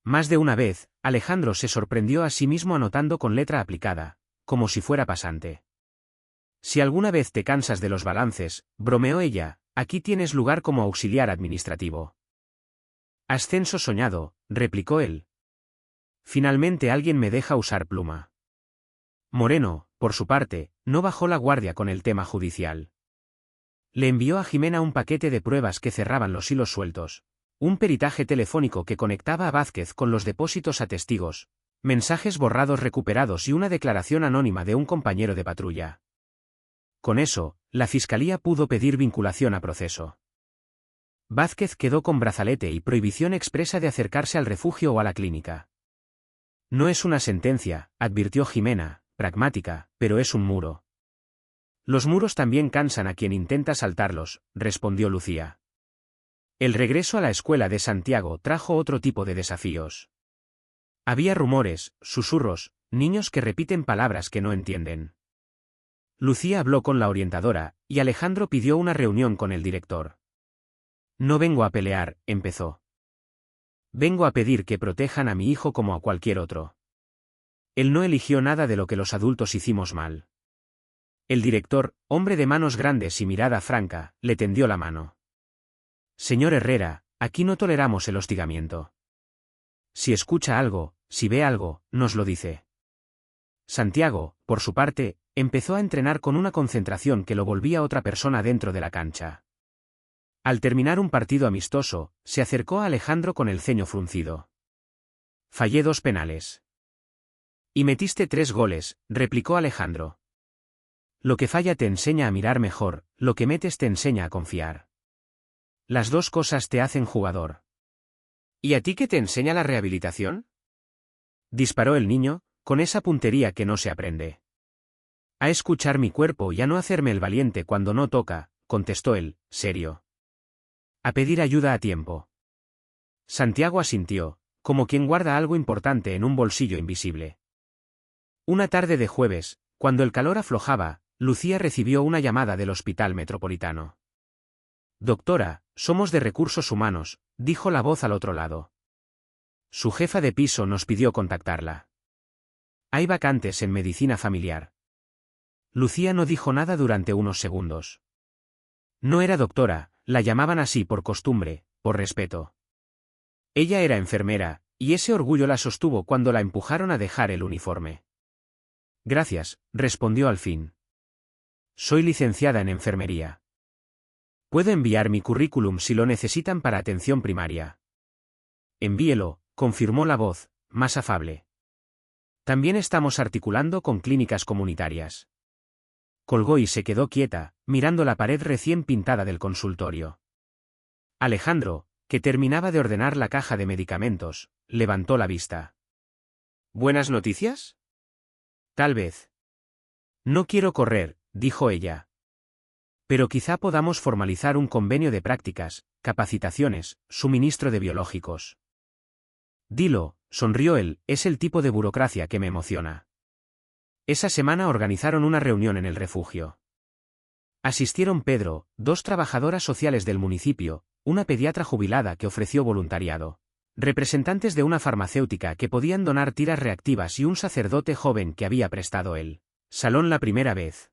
Más de una vez, Alejandro se sorprendió a sí mismo anotando con letra aplicada, como si fuera pasante. Si alguna vez te cansas de los balances, bromeó ella, aquí tienes lugar como auxiliar administrativo. Ascenso soñado, replicó él. Finalmente alguien me deja usar pluma. Moreno, por su parte, no bajó la guardia con el tema judicial. Le envió a Jimena un paquete de pruebas que cerraban los hilos sueltos, un peritaje telefónico que conectaba a Vázquez con los depósitos a testigos, mensajes borrados recuperados y una declaración anónima de un compañero de patrulla. Con eso, la fiscalía pudo pedir vinculación a proceso. Vázquez quedó con brazalete y prohibición expresa de acercarse al refugio o a la clínica. No es una sentencia, advirtió Jimena, pragmática, pero es un muro. Los muros también cansan a quien intenta saltarlos, respondió Lucía. El regreso a la escuela de Santiago trajo otro tipo de desafíos. Había rumores, susurros, niños que repiten palabras que no entienden. Lucía habló con la orientadora, y Alejandro pidió una reunión con el director. No vengo a pelear, empezó. Vengo a pedir que protejan a mi hijo como a cualquier otro. Él no eligió nada de lo que los adultos hicimos mal. El director, hombre de manos grandes y mirada franca, le tendió la mano. Señor Herrera, aquí no toleramos el hostigamiento. Si escucha algo, si ve algo, nos lo dice. Santiago, por su parte, empezó a entrenar con una concentración que lo volvía otra persona dentro de la cancha. Al terminar un partido amistoso, se acercó a Alejandro con el ceño fruncido. Fallé 2 penales. Y metiste 3 goles, replicó Alejandro. Lo que falla te enseña a mirar mejor, lo que metes te enseña a confiar. Las 2 cosas te hacen jugador. ¿Y a ti qué te enseña la rehabilitación? Disparó el niño, con esa puntería que no se aprende. A escuchar mi cuerpo y a no hacerme el valiente cuando no toca, contestó él, serio. A pedir ayuda a tiempo. Santiago asintió, como quien guarda algo importante en un bolsillo invisible. Una tarde de jueves, cuando el calor aflojaba, Lucía recibió una llamada del Hospital Metropolitano. Doctora, somos de Recursos Humanos, dijo la voz al otro lado. Su jefa de piso nos pidió contactarla. Hay vacantes en medicina familiar. Lucía no dijo nada durante unos segundos. No era doctora, la llamaban así por costumbre, por respeto. Ella era enfermera, y ese orgullo la sostuvo cuando la empujaron a dejar el uniforme. Gracias, respondió al fin. Soy licenciada en enfermería. Puedo enviar mi currículum si lo necesitan para atención primaria. Envíelo, confirmó la voz, más afable. También estamos articulando con clínicas comunitarias. Colgó y se quedó quieta, mirando la pared recién pintada del consultorio. Alejandro, que terminaba de ordenar la caja de medicamentos, levantó la vista. ¿Buenas noticias? Tal vez. No quiero correr, dijo ella. Pero quizá podamos formalizar un convenio de prácticas, capacitaciones, suministro de biológicos. Dilo, sonrió él, es el tipo de burocracia que me emociona. Esa semana organizaron una reunión en el refugio. Asistieron Pedro, 2 trabajadoras sociales del municipio, una pediatra jubilada que ofreció voluntariado, representantes de una farmacéutica que podían donar tiras reactivas y un sacerdote joven que había prestado el salón la primera vez.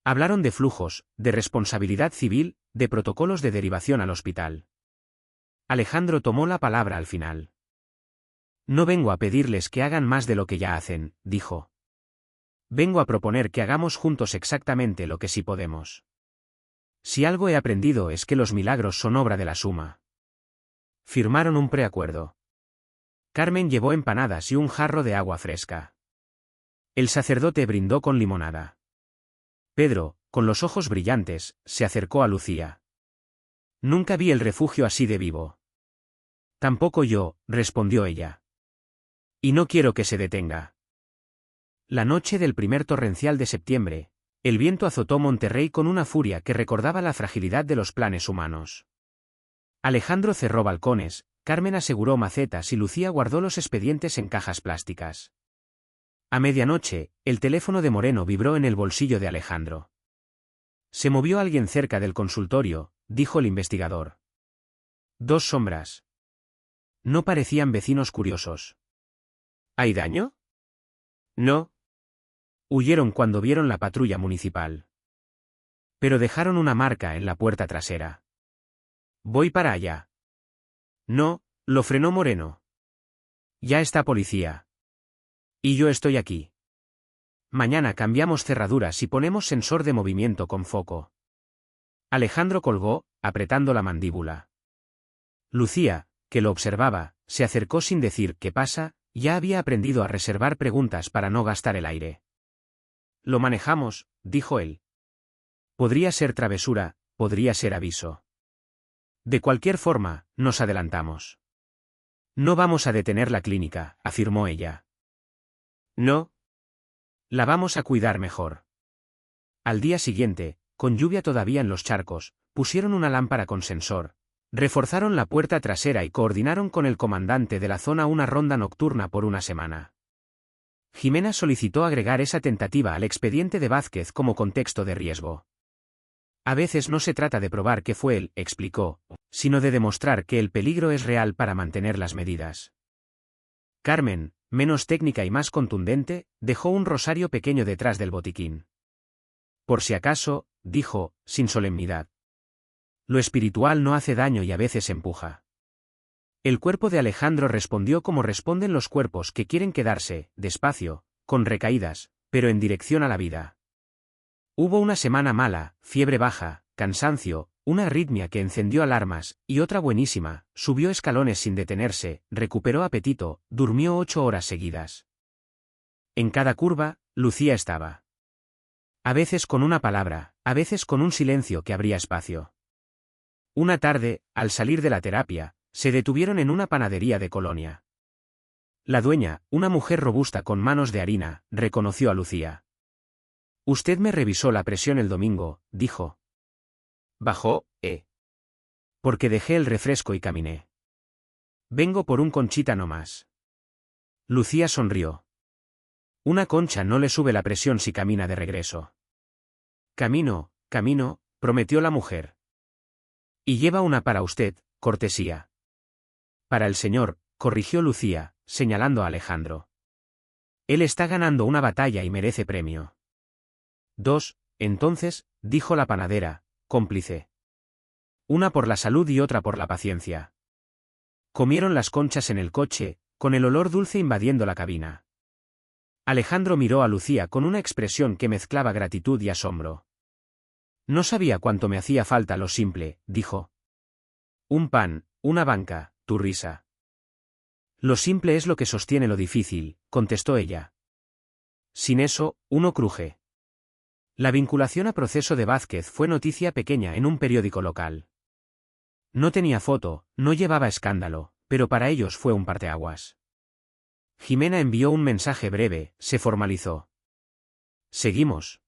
Hablaron de flujos, de responsabilidad civil, de protocolos de derivación al hospital. Alejandro tomó la palabra al final. No vengo a pedirles que hagan más de lo que ya hacen, dijo. Vengo a proponer que hagamos juntos exactamente lo que sí podemos. Si algo he aprendido es que los milagros son obra de la suma. Firmaron un preacuerdo. Carmen llevó empanadas y un jarro de agua fresca. El sacerdote brindó con limonada. Pedro, con los ojos brillantes, se acercó a Lucía. Nunca vi el refugio así de vivo. Tampoco yo, respondió ella. Y no quiero que se detenga. La noche del primer torrencial de septiembre, el viento azotó Monterrey con una furia que recordaba la fragilidad de los planes humanos. Alejandro cerró balcones, Carmen aseguró macetas y Lucía guardó los expedientes en cajas plásticas. A medianoche, el teléfono de Moreno vibró en el bolsillo de Alejandro. Se movió alguien cerca del consultorio, dijo el investigador. 2 sombras. No parecían vecinos curiosos. ¿Hay daño? No. Huyeron cuando vieron la patrulla municipal. Pero dejaron una marca en la puerta trasera. Voy para allá. No, lo frenó Moreno. Ya está policía. Y yo estoy aquí. Mañana cambiamos cerraduras y ponemos sensor de movimiento con foco. Alejandro colgó, apretando la mandíbula. Lucía, que lo observaba, se acercó sin decir ¿qué pasa? Ya había aprendido a reservar preguntas para no gastar el aire. Lo manejamos, dijo él. Podría ser travesura, podría ser aviso. De cualquier forma, nos adelantamos. No vamos a detener la clínica, afirmó ella. No. La vamos a cuidar mejor. Al día siguiente, con lluvia todavía en los charcos, pusieron una lámpara con sensor, reforzaron la puerta trasera y coordinaron con el comandante de la zona una ronda nocturna por una semana. Jimena solicitó agregar esa tentativa al expediente de Vázquez como contexto de riesgo. A veces no se trata de probar que fue él, explicó, sino de demostrar que el peligro es real para mantener las medidas. Carmen, menos técnica y más contundente, dejó un rosario pequeño detrás del botiquín. Por si acaso, dijo, sin solemnidad. Lo espiritual no hace daño y a veces empuja. El cuerpo de Alejandro respondió como responden los cuerpos que quieren quedarse, despacio, con recaídas, pero en dirección a la vida. Hubo una semana mala, fiebre baja, cansancio, una arritmia que encendió alarmas, y otra buenísima, subió escalones sin detenerse, recuperó apetito, durmió 8 horas seguidas. En cada curva, Lucía estaba. A veces con una palabra, a veces con un silencio que abría espacio. Una tarde, al salir de la terapia, se detuvieron en una panadería de Colonia. La dueña, una mujer robusta con manos de harina, reconoció a Lucía. Usted me revisó la presión el domingo, dijo. Bajó, Porque dejé el refresco y caminé. Vengo por un conchita no más. Lucía sonrió. Una concha no le sube la presión si camina de regreso. Camino, prometió la mujer. Y lleva una para usted, cortesía. Para el señor, corrigió Lucía, señalando a Alejandro. Él está ganando una batalla y merece premio. 2, entonces, dijo la panadera, cómplice. Una por la salud y otra por la paciencia. Comieron las conchas en el coche, con el olor dulce invadiendo la cabina. Alejandro miró a Lucía con una expresión que mezclaba gratitud y asombro. No sabía cuánto me hacía falta lo simple, dijo. Un pan, una banca, tu risa. Lo simple es lo que sostiene lo difícil, contestó ella. Sin eso, uno cruje. La vinculación a proceso de Vázquez fue noticia pequeña en un periódico local. No tenía foto, no llevaba escándalo, pero para ellos fue un parteaguas. Jimena envió un mensaje breve, se formalizó. Seguimos.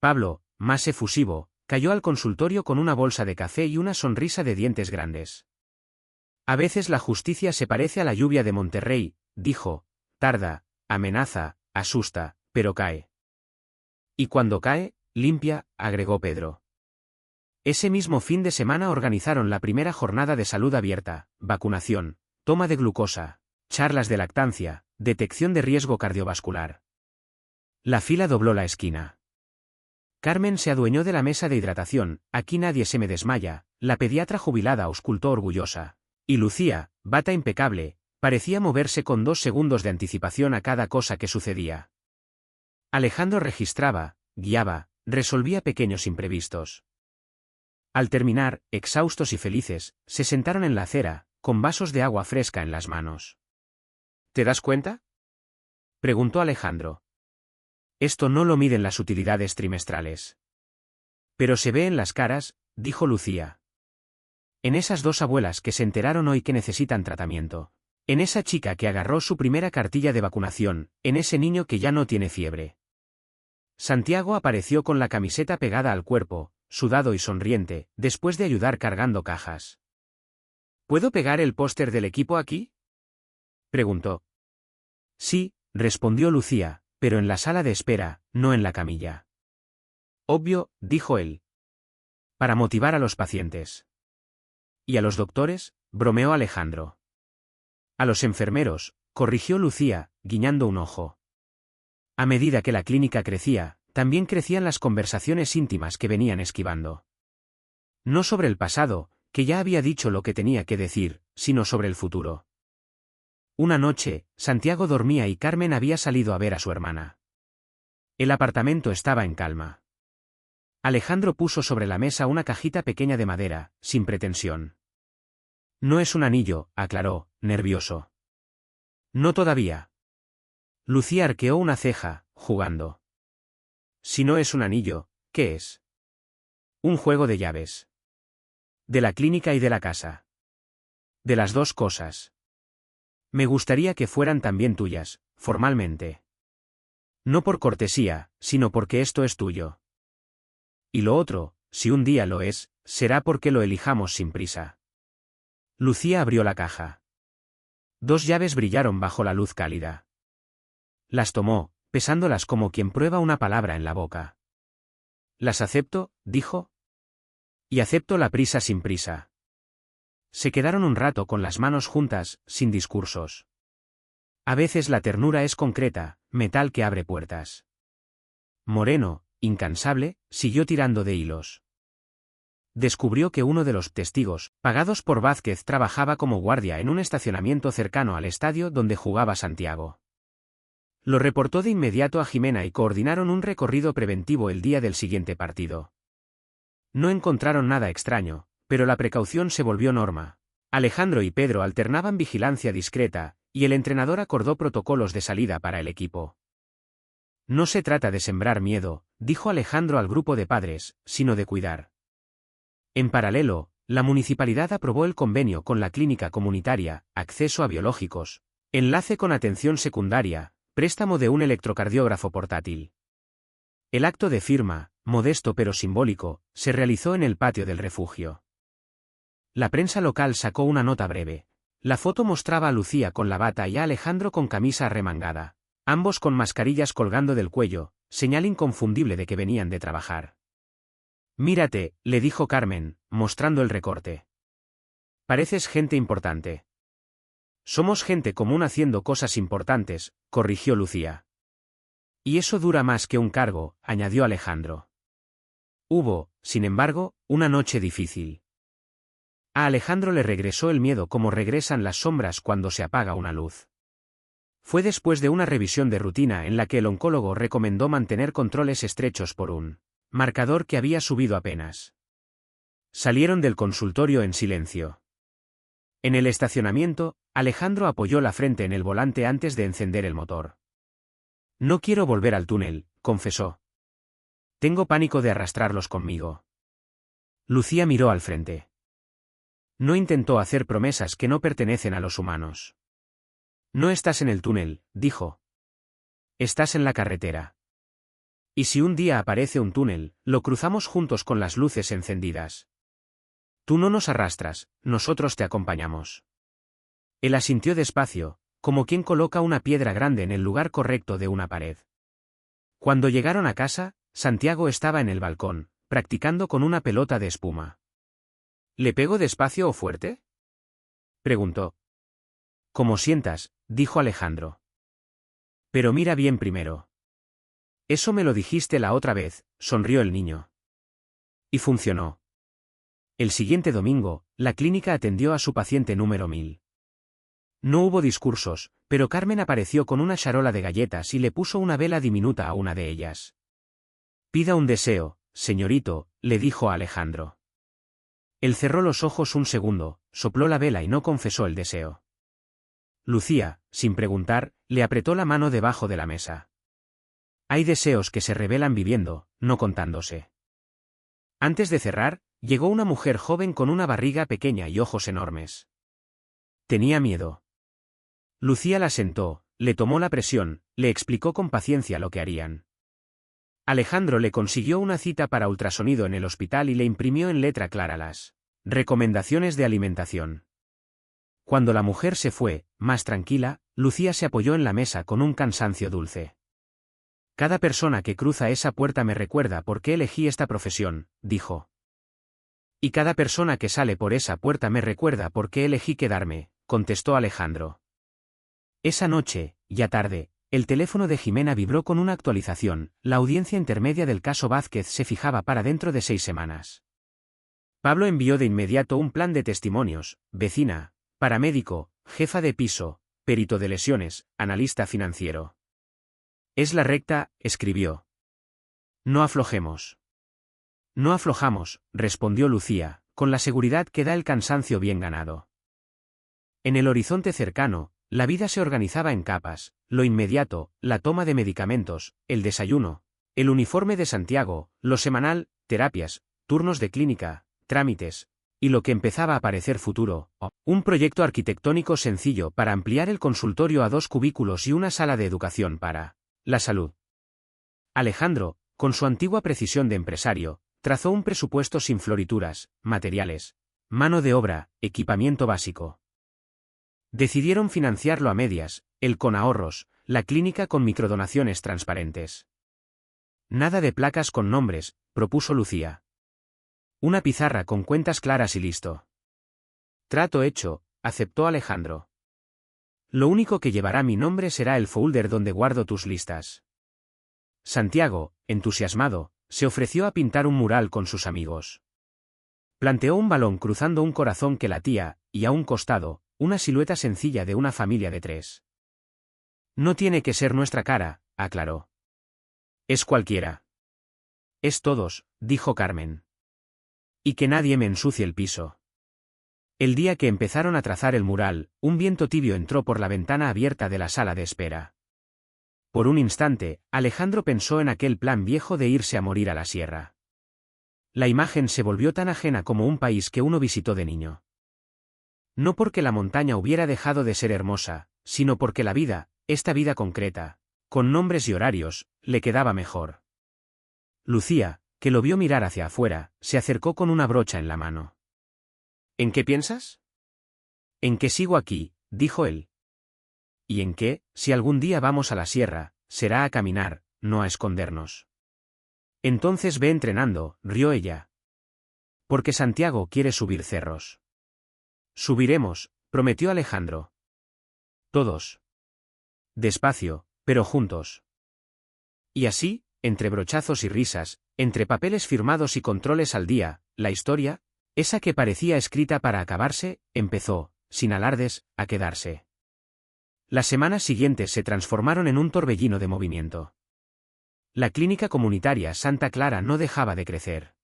Pablo, más efusivo, cayó al consultorio con una bolsa de café y una sonrisa de dientes grandes. A veces la justicia se parece a la lluvia de Monterrey, dijo, tarda, amenaza, asusta, pero cae. Y cuando cae, limpia, agregó Pedro. Ese mismo fin de semana organizaron la primera jornada de salud abierta, vacunación, toma de glucosa, charlas de lactancia, detección de riesgo cardiovascular. La fila dobló la esquina. Carmen se adueñó de la mesa de hidratación, aquí nadie se me desmaya, la pediatra jubilada auscultó orgullosa. Y Lucía, bata impecable, parecía moverse con 2 segundos de anticipación a cada cosa que sucedía. Alejandro registraba, guiaba, resolvía pequeños imprevistos. Al terminar, exhaustos y felices, se sentaron en la acera, con vasos de agua fresca en las manos. ¿Te das cuenta?, preguntó Alejandro. Esto no lo miden las utilidades trimestrales. Pero se ve en las caras, dijo Lucía. En esas dos abuelas que se enteraron hoy que necesitan tratamiento. En esa chica que agarró su primera cartilla de vacunación, en ese niño que ya no tiene fiebre. Santiago apareció con la camiseta pegada al cuerpo, sudado y sonriente, después de ayudar cargando cajas. ¿Puedo pegar el póster del equipo aquí?, preguntó. Sí, respondió Lucía, pero en la sala de espera, no en la camilla. Obvio, dijo él. Para motivar a los pacientes. ¿Y a los doctores?, bromeó Alejandro. A los enfermeros, corrigió Lucía, guiñando un ojo. A medida que la clínica crecía, también crecían las conversaciones íntimas que venían esquivando. No sobre el pasado, que ya había dicho lo que tenía que decir, sino sobre el futuro. Una noche, Santiago dormía y Carmen había salido a ver a su hermana. El apartamento estaba en calma. Alejandro puso sobre la mesa una cajita pequeña de madera, sin pretensión. No es un anillo, aclaró, nervioso. No todavía. Lucía arqueó una ceja, jugando. Si no es un anillo, ¿qué es? Un juego de llaves. De la clínica y de la casa. De las dos cosas. Me gustaría que fueran también tuyas, formalmente. No por cortesía, sino porque esto es tuyo. Y lo otro, si un día lo es, será porque lo elijamos sin prisa. Lucía abrió la caja. Dos llaves brillaron bajo la luz cálida. Las tomó, pesándolas como quien prueba una palabra en la boca. «Las acepto», dijo. «Y acepto la prisa sin prisa». Se quedaron un rato con las manos juntas, sin discursos. A veces la ternura es concreta, metal que abre puertas. Moreno, incansable, siguió tirando de hilos. Descubrió que uno de los testigos, pagados por Vázquez, trabajaba como guardia en un estacionamiento cercano al estadio donde jugaba Santiago. Lo reportó de inmediato a Jimena y coordinaron un recorrido preventivo el día del siguiente partido. No encontraron nada extraño, pero la precaución se volvió norma. Alejandro y Pedro alternaban vigilancia discreta, y el entrenador acordó protocolos de salida para el equipo. No se trata de sembrar miedo, dijo Alejandro al grupo de padres, sino de cuidar. En paralelo, la municipalidad aprobó el convenio con la clínica comunitaria, acceso a biológicos, enlace con atención secundaria, préstamo de un electrocardiógrafo portátil. El acto de firma, modesto pero simbólico, se realizó en el patio del refugio. La prensa local sacó una nota breve. La foto mostraba a Lucía con la bata y a Alejandro con camisa arremangada, ambos con mascarillas colgando del cuello, señal inconfundible de que venían de trabajar. «Mírate», le dijo Carmen, mostrando el recorte. «Pareces gente importante». «Somos gente común haciendo cosas importantes», corrigió Lucía. «Y eso dura más que un cargo», añadió Alejandro. Hubo, sin embargo, una noche difícil. A Alejandro le regresó el miedo como regresan las sombras cuando se apaga una luz. Fue después de una revisión de rutina en la que el oncólogo recomendó mantener controles estrechos por un marcador que había subido apenas. Salieron del consultorio en silencio. En el estacionamiento, Alejandro apoyó la frente en el volante antes de encender el motor. «No quiero volver al túnel», confesó. «Tengo pánico de arrastrarlos conmigo». Lucía miró al frente. No intentó hacer promesas que no pertenecen a los humanos. «No estás en el túnel», dijo. «Estás en la carretera. Y si un día aparece un túnel, lo cruzamos juntos con las luces encendidas. Tú no nos arrastras, nosotros te acompañamos». Él asintió despacio, como quien coloca una piedra grande en el lugar correcto de una pared. Cuando llegaron a casa, Santiago estaba en el balcón, practicando con una pelota de espuma. «¿Le pego despacio o fuerte?», preguntó. «Como sientas», dijo Alejandro. «Pero mira bien primero». «Eso me lo dijiste la otra vez», sonrió el niño. Y funcionó. El siguiente domingo, la clínica atendió a su paciente número 1000. No hubo discursos, pero Carmen apareció con una charola de galletas y le puso una vela diminuta a una de ellas. «Pida un deseo, señorito», le dijo a Alejandro. Él cerró los ojos un segundo, sopló la vela y no confesó el deseo. Lucía, sin preguntar, le apretó la mano debajo de la mesa. Hay deseos que se revelan viviendo, no contándose. Antes de cerrar, llegó una mujer joven con una barriga pequeña y ojos enormes. Tenía miedo. Lucía la sentó, le tomó la presión, le explicó con paciencia lo que harían. Alejandro le consiguió una cita para ultrasonido en el hospital y le imprimió en letra clara las recomendaciones de alimentación. Cuando la mujer se fue, más tranquila, Lucía se apoyó en la mesa con un cansancio dulce. Cada persona que cruza esa puerta me recuerda por qué elegí esta profesión, dijo. Y cada persona que sale por esa puerta me recuerda por qué elegí quedarme, contestó Alejandro. Esa noche, ya tarde, el teléfono de Jimena vibró con una actualización. La audiencia intermedia del caso Vázquez se fijaba para dentro de 6 semanas. Pablo envió de inmediato un plan de testimonios: vecina, paramédico, jefa de piso, perito de lesiones, analista financiero. Es la recta, escribió. No aflojemos. No aflojamos, respondió Lucía, con la seguridad que da el cansancio bien ganado. En el horizonte cercano, la vida se organizaba en capas: lo inmediato, la toma de medicamentos, el desayuno, el uniforme de Santiago, lo semanal, terapias, turnos de clínica, trámites, y lo que empezaba a parecer futuro, un proyecto arquitectónico sencillo para ampliar el consultorio a 2 cubículos y una sala de educación para la salud. Alejandro, con su antigua precisión de empresario, trazó un presupuesto sin florituras: materiales, mano de obra, equipamiento básico. Decidieron financiarlo a medias, él con ahorros, la clínica con microdonaciones transparentes. Nada de placas con nombres, propuso Lucía. Una pizarra con cuentas claras y listo. Trato hecho, aceptó Alejandro. Lo único que llevará mi nombre será el folder donde guardo tus listas. Santiago, entusiasmado, se ofreció a pintar un mural con sus amigos. Planteó un balón cruzando un corazón que latía, y a un costado, una silueta sencilla de una familia de 3. No tiene que ser nuestra cara, aclaró. Es cualquiera. Es todos, dijo Carmen. Y que nadie me ensucie el piso. El día que empezaron a trazar el mural, un viento tibio entró por la ventana abierta de la sala de espera. Por un instante, Alejandro pensó en aquel plan viejo de irse a morir a la sierra. La imagen se volvió tan ajena como un país que uno visitó de niño. No porque la montaña hubiera dejado de ser hermosa, sino porque la vida, esta vida concreta, con nombres y horarios, le quedaba mejor. Lucía, que lo vio mirar hacia afuera, se acercó con una brocha en la mano. ¿En qué piensas? En que sigo aquí, dijo él. Y en que, si algún día vamos a la sierra, será a caminar, no a escondernos. Entonces ve entrenando, rió ella. Porque Santiago quiere subir cerros. Subiremos, prometió Alejandro. Todos. Despacio, pero juntos. Y así, entre brochazos y risas, entre papeles firmados y controles al día, la historia, esa que parecía escrita para acabarse, empezó, sin alardes, a quedarse. Las semanas siguientes se transformaron en un torbellino de movimiento. La clínica comunitaria Santa Clara no dejaba de crecer.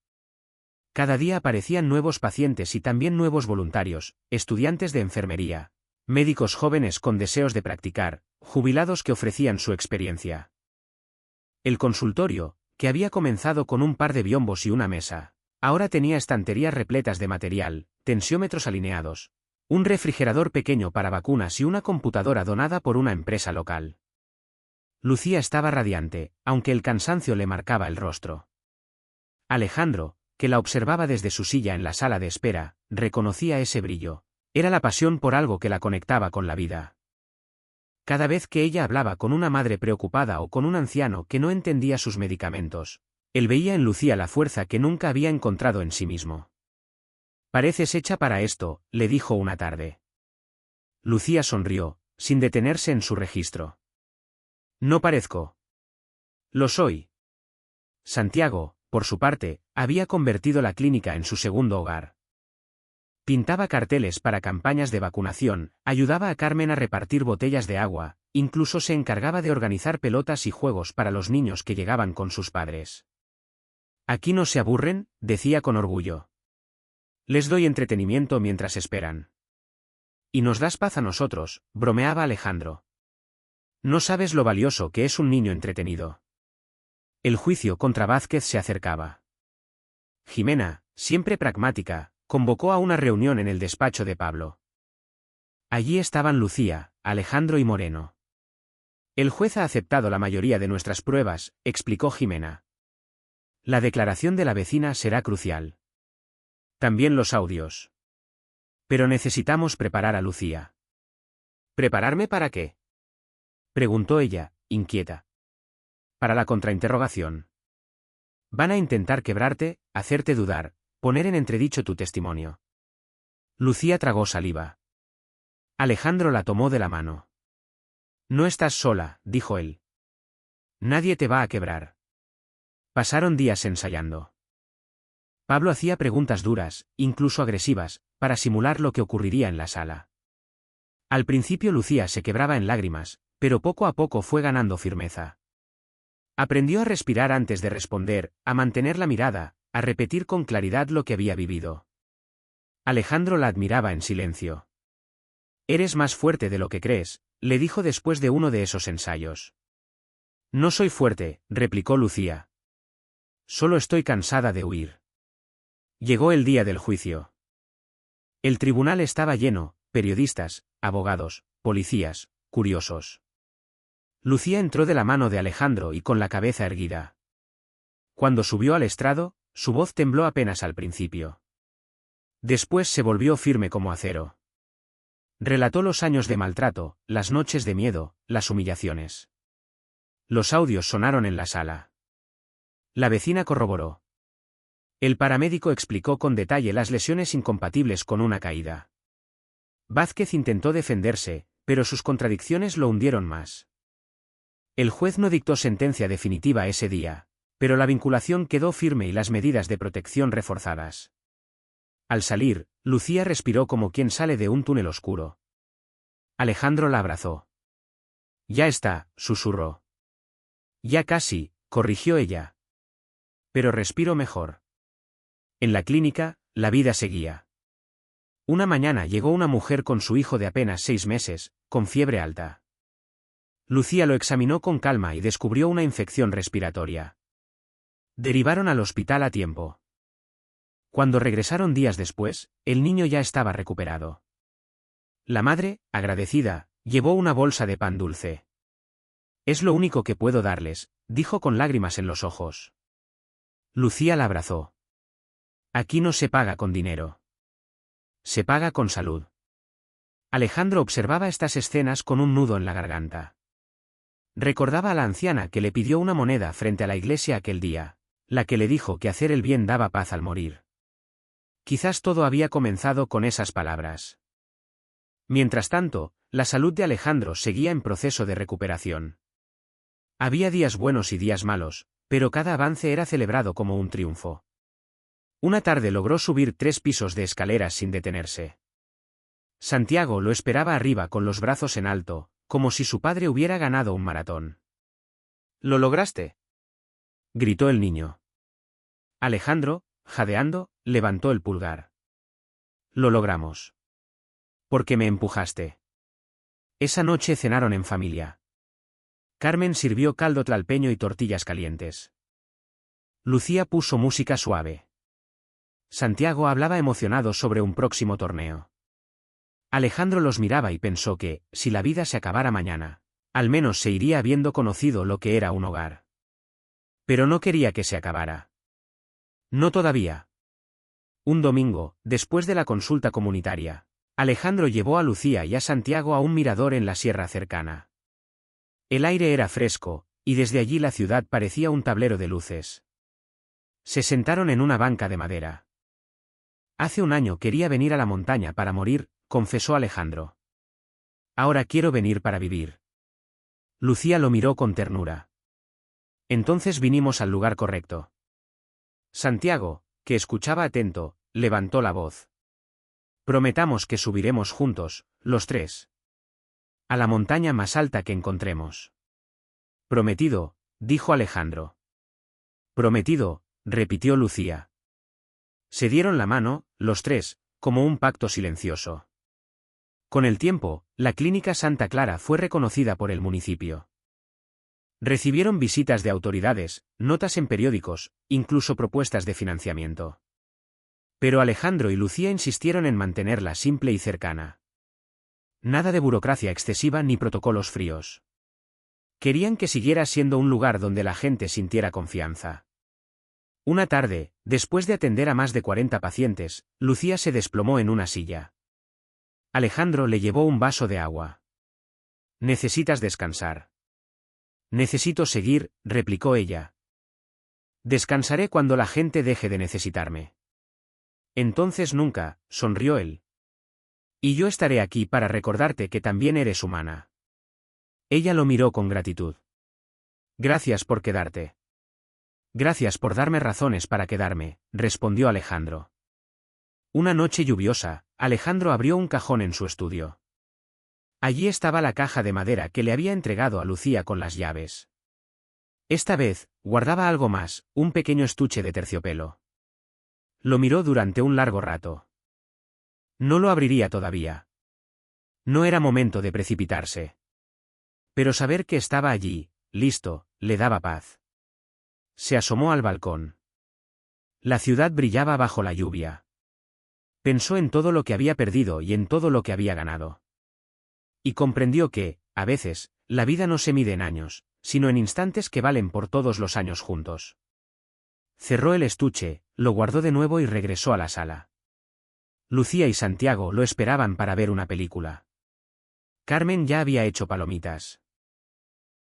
Cada día aparecían nuevos pacientes y también nuevos voluntarios, estudiantes de enfermería, médicos jóvenes con deseos de practicar, jubilados que ofrecían su experiencia. El consultorio, que había comenzado con un par de biombos y una mesa, ahora tenía estanterías repletas de material, tensiómetros alineados, un refrigerador pequeño para vacunas y una computadora donada por una empresa local. Lucía estaba radiante, aunque el cansancio le marcaba el rostro. Alejandro, que la observaba desde su silla en la sala de espera, reconocía ese brillo. Era la pasión por algo que la conectaba con la vida. Cada vez que ella hablaba con una madre preocupada o con un anciano que no entendía sus medicamentos, él veía en Lucía la fuerza que nunca había encontrado en sí mismo. Pareces hecha para esto, le dijo una tarde. Lucía sonrió, sin detenerse en su registro. No parezco. Lo soy. Santiago, por su parte, había convertido la clínica en su segundo hogar. Pintaba carteles para campañas de vacunación, ayudaba a Carmen a repartir botellas de agua, incluso se encargaba de organizar pelotas y juegos para los niños que llegaban con sus padres. Aquí no se aburren, decía con orgullo. Les doy entretenimiento mientras esperan. Y nos das paz a nosotros, bromeaba Alejandro. No sabes lo valioso que es un niño entretenido. El juicio contra Vázquez se acercaba. Jimena, siempre pragmática, convocó a una reunión en el despacho de Pablo. Allí estaban Lucía, Alejandro y Moreno. El juez ha aceptado la mayoría de nuestras pruebas, explicó Jimena. La declaración de la vecina será crucial. También los audios. Pero necesitamos preparar a Lucía. ¿Prepararme para qué? Preguntó ella, inquieta. Para la contrainterrogación. Van a intentar quebrarte, hacerte dudar, poner en entredicho tu testimonio. Lucía tragó saliva. Alejandro la tomó de la mano. No estás sola, dijo él. Nadie te va a quebrar. Pasaron días ensayando. Pablo hacía preguntas duras, incluso agresivas, para simular lo que ocurriría en la sala. Al principio Lucía se quebraba en lágrimas, pero poco a poco fue ganando firmeza. Aprendió a respirar antes de responder, a mantener la mirada, a repetir con claridad lo que había vivido. Alejandro la admiraba en silencio. Eres más fuerte de lo que crees, le dijo después de uno de esos ensayos. No soy fuerte, replicó Lucía. Solo estoy cansada de huir. Llegó el día del juicio. El tribunal estaba lleno, periodistas, abogados, policías, curiosos. Lucía entró de la mano de Alejandro y con la cabeza erguida. Cuando subió al estrado, su voz tembló apenas al principio. Después se volvió firme como acero. Relató los años de maltrato, las noches de miedo, las humillaciones. Los audios sonaron en la sala. La vecina corroboró. El paramédico explicó con detalle las lesiones incompatibles con una caída. Vázquez intentó defenderse, pero sus contradicciones lo hundieron más. El juez no dictó sentencia definitiva ese día, pero la vinculación quedó firme y las medidas de protección reforzadas. Al salir, Lucía respiró como quien sale de un túnel oscuro. Alejandro la abrazó. Ya está, susurró. Ya casi, corrigió ella. Pero respiro mejor. En la clínica, la vida seguía. Una mañana llegó una mujer con su hijo de apenas 6 meses, con fiebre alta. Lucía lo examinó con calma y descubrió una infección respiratoria. Derivaron al hospital a tiempo. Cuando regresaron días después, el niño ya estaba recuperado. La madre, agradecida, llevó una bolsa de pan dulce. Es lo único que puedo darles, dijo con lágrimas en los ojos. Lucía la abrazó. Aquí no se paga con dinero. Se paga con salud. Alejandro observaba estas escenas con un nudo en la garganta. Recordaba a la anciana que le pidió una moneda frente a la iglesia aquel día, la que le dijo que hacer el bien daba paz al morir. Quizás todo había comenzado con esas palabras. Mientras tanto, la salud de Alejandro seguía en proceso de recuperación. Había días buenos y días malos, pero cada avance era celebrado como un triunfo. Una tarde logró subir 3 pisos de escaleras sin detenerse. Santiago lo esperaba arriba con los brazos en alto, como si su padre hubiera ganado un maratón. «¿Lo lograste?», gritó el niño. Alejandro, jadeando, levantó el pulgar. «Lo logramos. Porque me empujaste». Esa noche cenaron en familia. Carmen sirvió caldo tlalpeño y tortillas calientes. Lucía puso música suave. Santiago hablaba emocionado sobre un próximo torneo. Alejandro los miraba y pensó que, si la vida se acabara mañana, al menos se iría habiendo conocido lo que era un hogar. Pero no quería que se acabara. No todavía. Un domingo, después de la consulta comunitaria, Alejandro llevó a Lucía y a Santiago a un mirador en la sierra cercana. El aire era fresco, y desde allí la ciudad parecía un tablero de luces. Se sentaron en una banca de madera. Hace un año quería venir a la montaña para morir, confesó Alejandro. Ahora quiero venir para vivir. Lucía lo miró con ternura. Entonces vinimos al lugar correcto. Santiago, que escuchaba atento, levantó la voz. Prometamos que subiremos juntos, los 3. A la montaña más alta que encontremos. Prometido, dijo Alejandro. Prometido, repitió Lucía. Se dieron la mano, los tres, como un pacto silencioso. Con el tiempo, la Clínica Santa Clara fue reconocida por el municipio. Recibieron visitas de autoridades, notas en periódicos, incluso propuestas de financiamiento. Pero Alejandro y Lucía insistieron en mantenerla simple y cercana. Nada de burocracia excesiva ni protocolos fríos. Querían que siguiera siendo un lugar donde la gente sintiera confianza. Una tarde, después de atender a más de 40 pacientes, Lucía se desplomó en una silla. Alejandro le llevó un vaso de agua. «Necesitas descansar». «Necesito seguir», replicó ella. «Descansaré cuando la gente deje de necesitarme». «Entonces nunca», sonrió él. «Y yo estaré aquí para recordarte que también eres humana». Ella lo miró con gratitud. «Gracias por quedarte». «Gracias por darme razones para quedarme», respondió Alejandro. Una noche lluviosa, Alejandro abrió un cajón en su estudio. Allí estaba la caja de madera que le había entregado a Lucía con las llaves. Esta vez, guardaba algo más, un pequeño estuche de terciopelo. Lo miró durante un largo rato. No lo abriría todavía. No era momento de precipitarse. Pero saber que estaba allí, listo, le daba paz. Se asomó al balcón. La ciudad brillaba bajo la lluvia. Pensó en todo lo que había perdido y en todo lo que había ganado. Y comprendió que, a veces, la vida no se mide en años, sino en instantes que valen por todos los años juntos. Cerró el estuche, lo guardó de nuevo y regresó a la sala. Lucía y Santiago lo esperaban para ver una película. Carmen ya había hecho palomitas.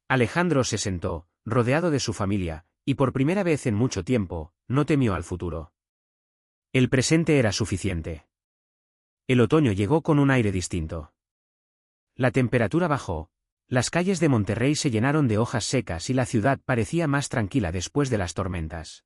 Alejandro se sentó, rodeado de su familia, y por primera vez en mucho tiempo, no temió al futuro. El presente era suficiente. El otoño llegó con un aire distinto. La temperatura bajó, las calles de Monterrey se llenaron de hojas secas y la ciudad parecía más tranquila después de las tormentas.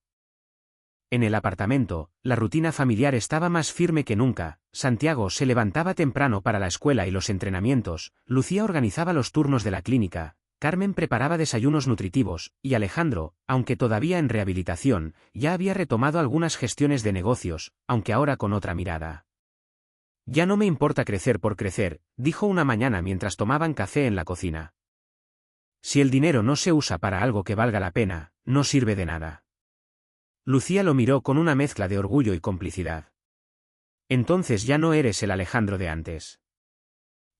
En el apartamento, la rutina familiar estaba más firme que nunca. Santiago se levantaba temprano para la escuela y los entrenamientos, Lucía organizaba los turnos de la clínica, Carmen preparaba desayunos nutritivos, y Alejandro, aunque todavía en rehabilitación, ya había retomado algunas gestiones de negocios, aunque ahora con otra mirada. «Ya no me importa crecer por crecer», dijo una mañana mientras tomaban café en la cocina. «Si el dinero no se usa para algo que valga la pena, no sirve de nada». Lucía lo miró con una mezcla de orgullo y complicidad. «Entonces ya no eres el Alejandro de antes».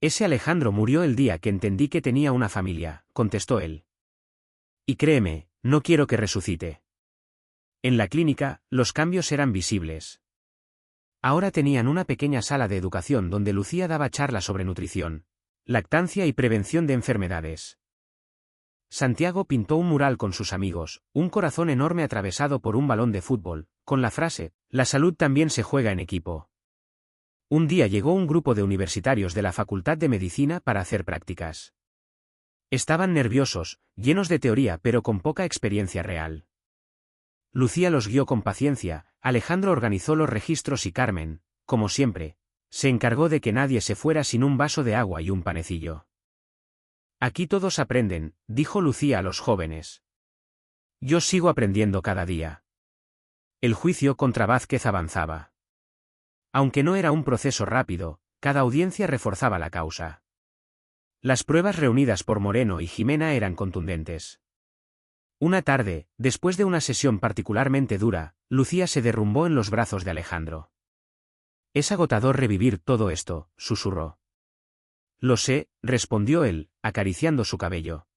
«Ese Alejandro murió el día que entendí que tenía una familia», contestó él. «Y créeme, no quiero que resucite». En la clínica, los cambios eran visibles. Ahora tenían una pequeña sala de educación donde Lucía daba charlas sobre nutrición, lactancia y prevención de enfermedades. Santiago pintó un mural con sus amigos, un corazón enorme atravesado por un balón de fútbol, con la frase, «La salud también se juega en equipo». Un día llegó un grupo de universitarios de la Facultad de Medicina para hacer prácticas. Estaban nerviosos, llenos de teoría pero con poca experiencia real. Lucía los guió con paciencia, Alejandro organizó los registros y Carmen, como siempre, se encargó de que nadie se fuera sin un vaso de agua y un panecillo. «Aquí todos aprenden», dijo Lucía a los jóvenes. «Yo sigo aprendiendo cada día». El juicio contra Vázquez avanzaba. Aunque no era un proceso rápido, cada audiencia reforzaba la causa. Las pruebas reunidas por Moreno y Jimena eran contundentes. Una tarde, después de una sesión particularmente dura, Lucía se derrumbó en los brazos de Alejandro. «Es agotador revivir todo esto», susurró. «Lo sé», respondió él, acariciando su cabello.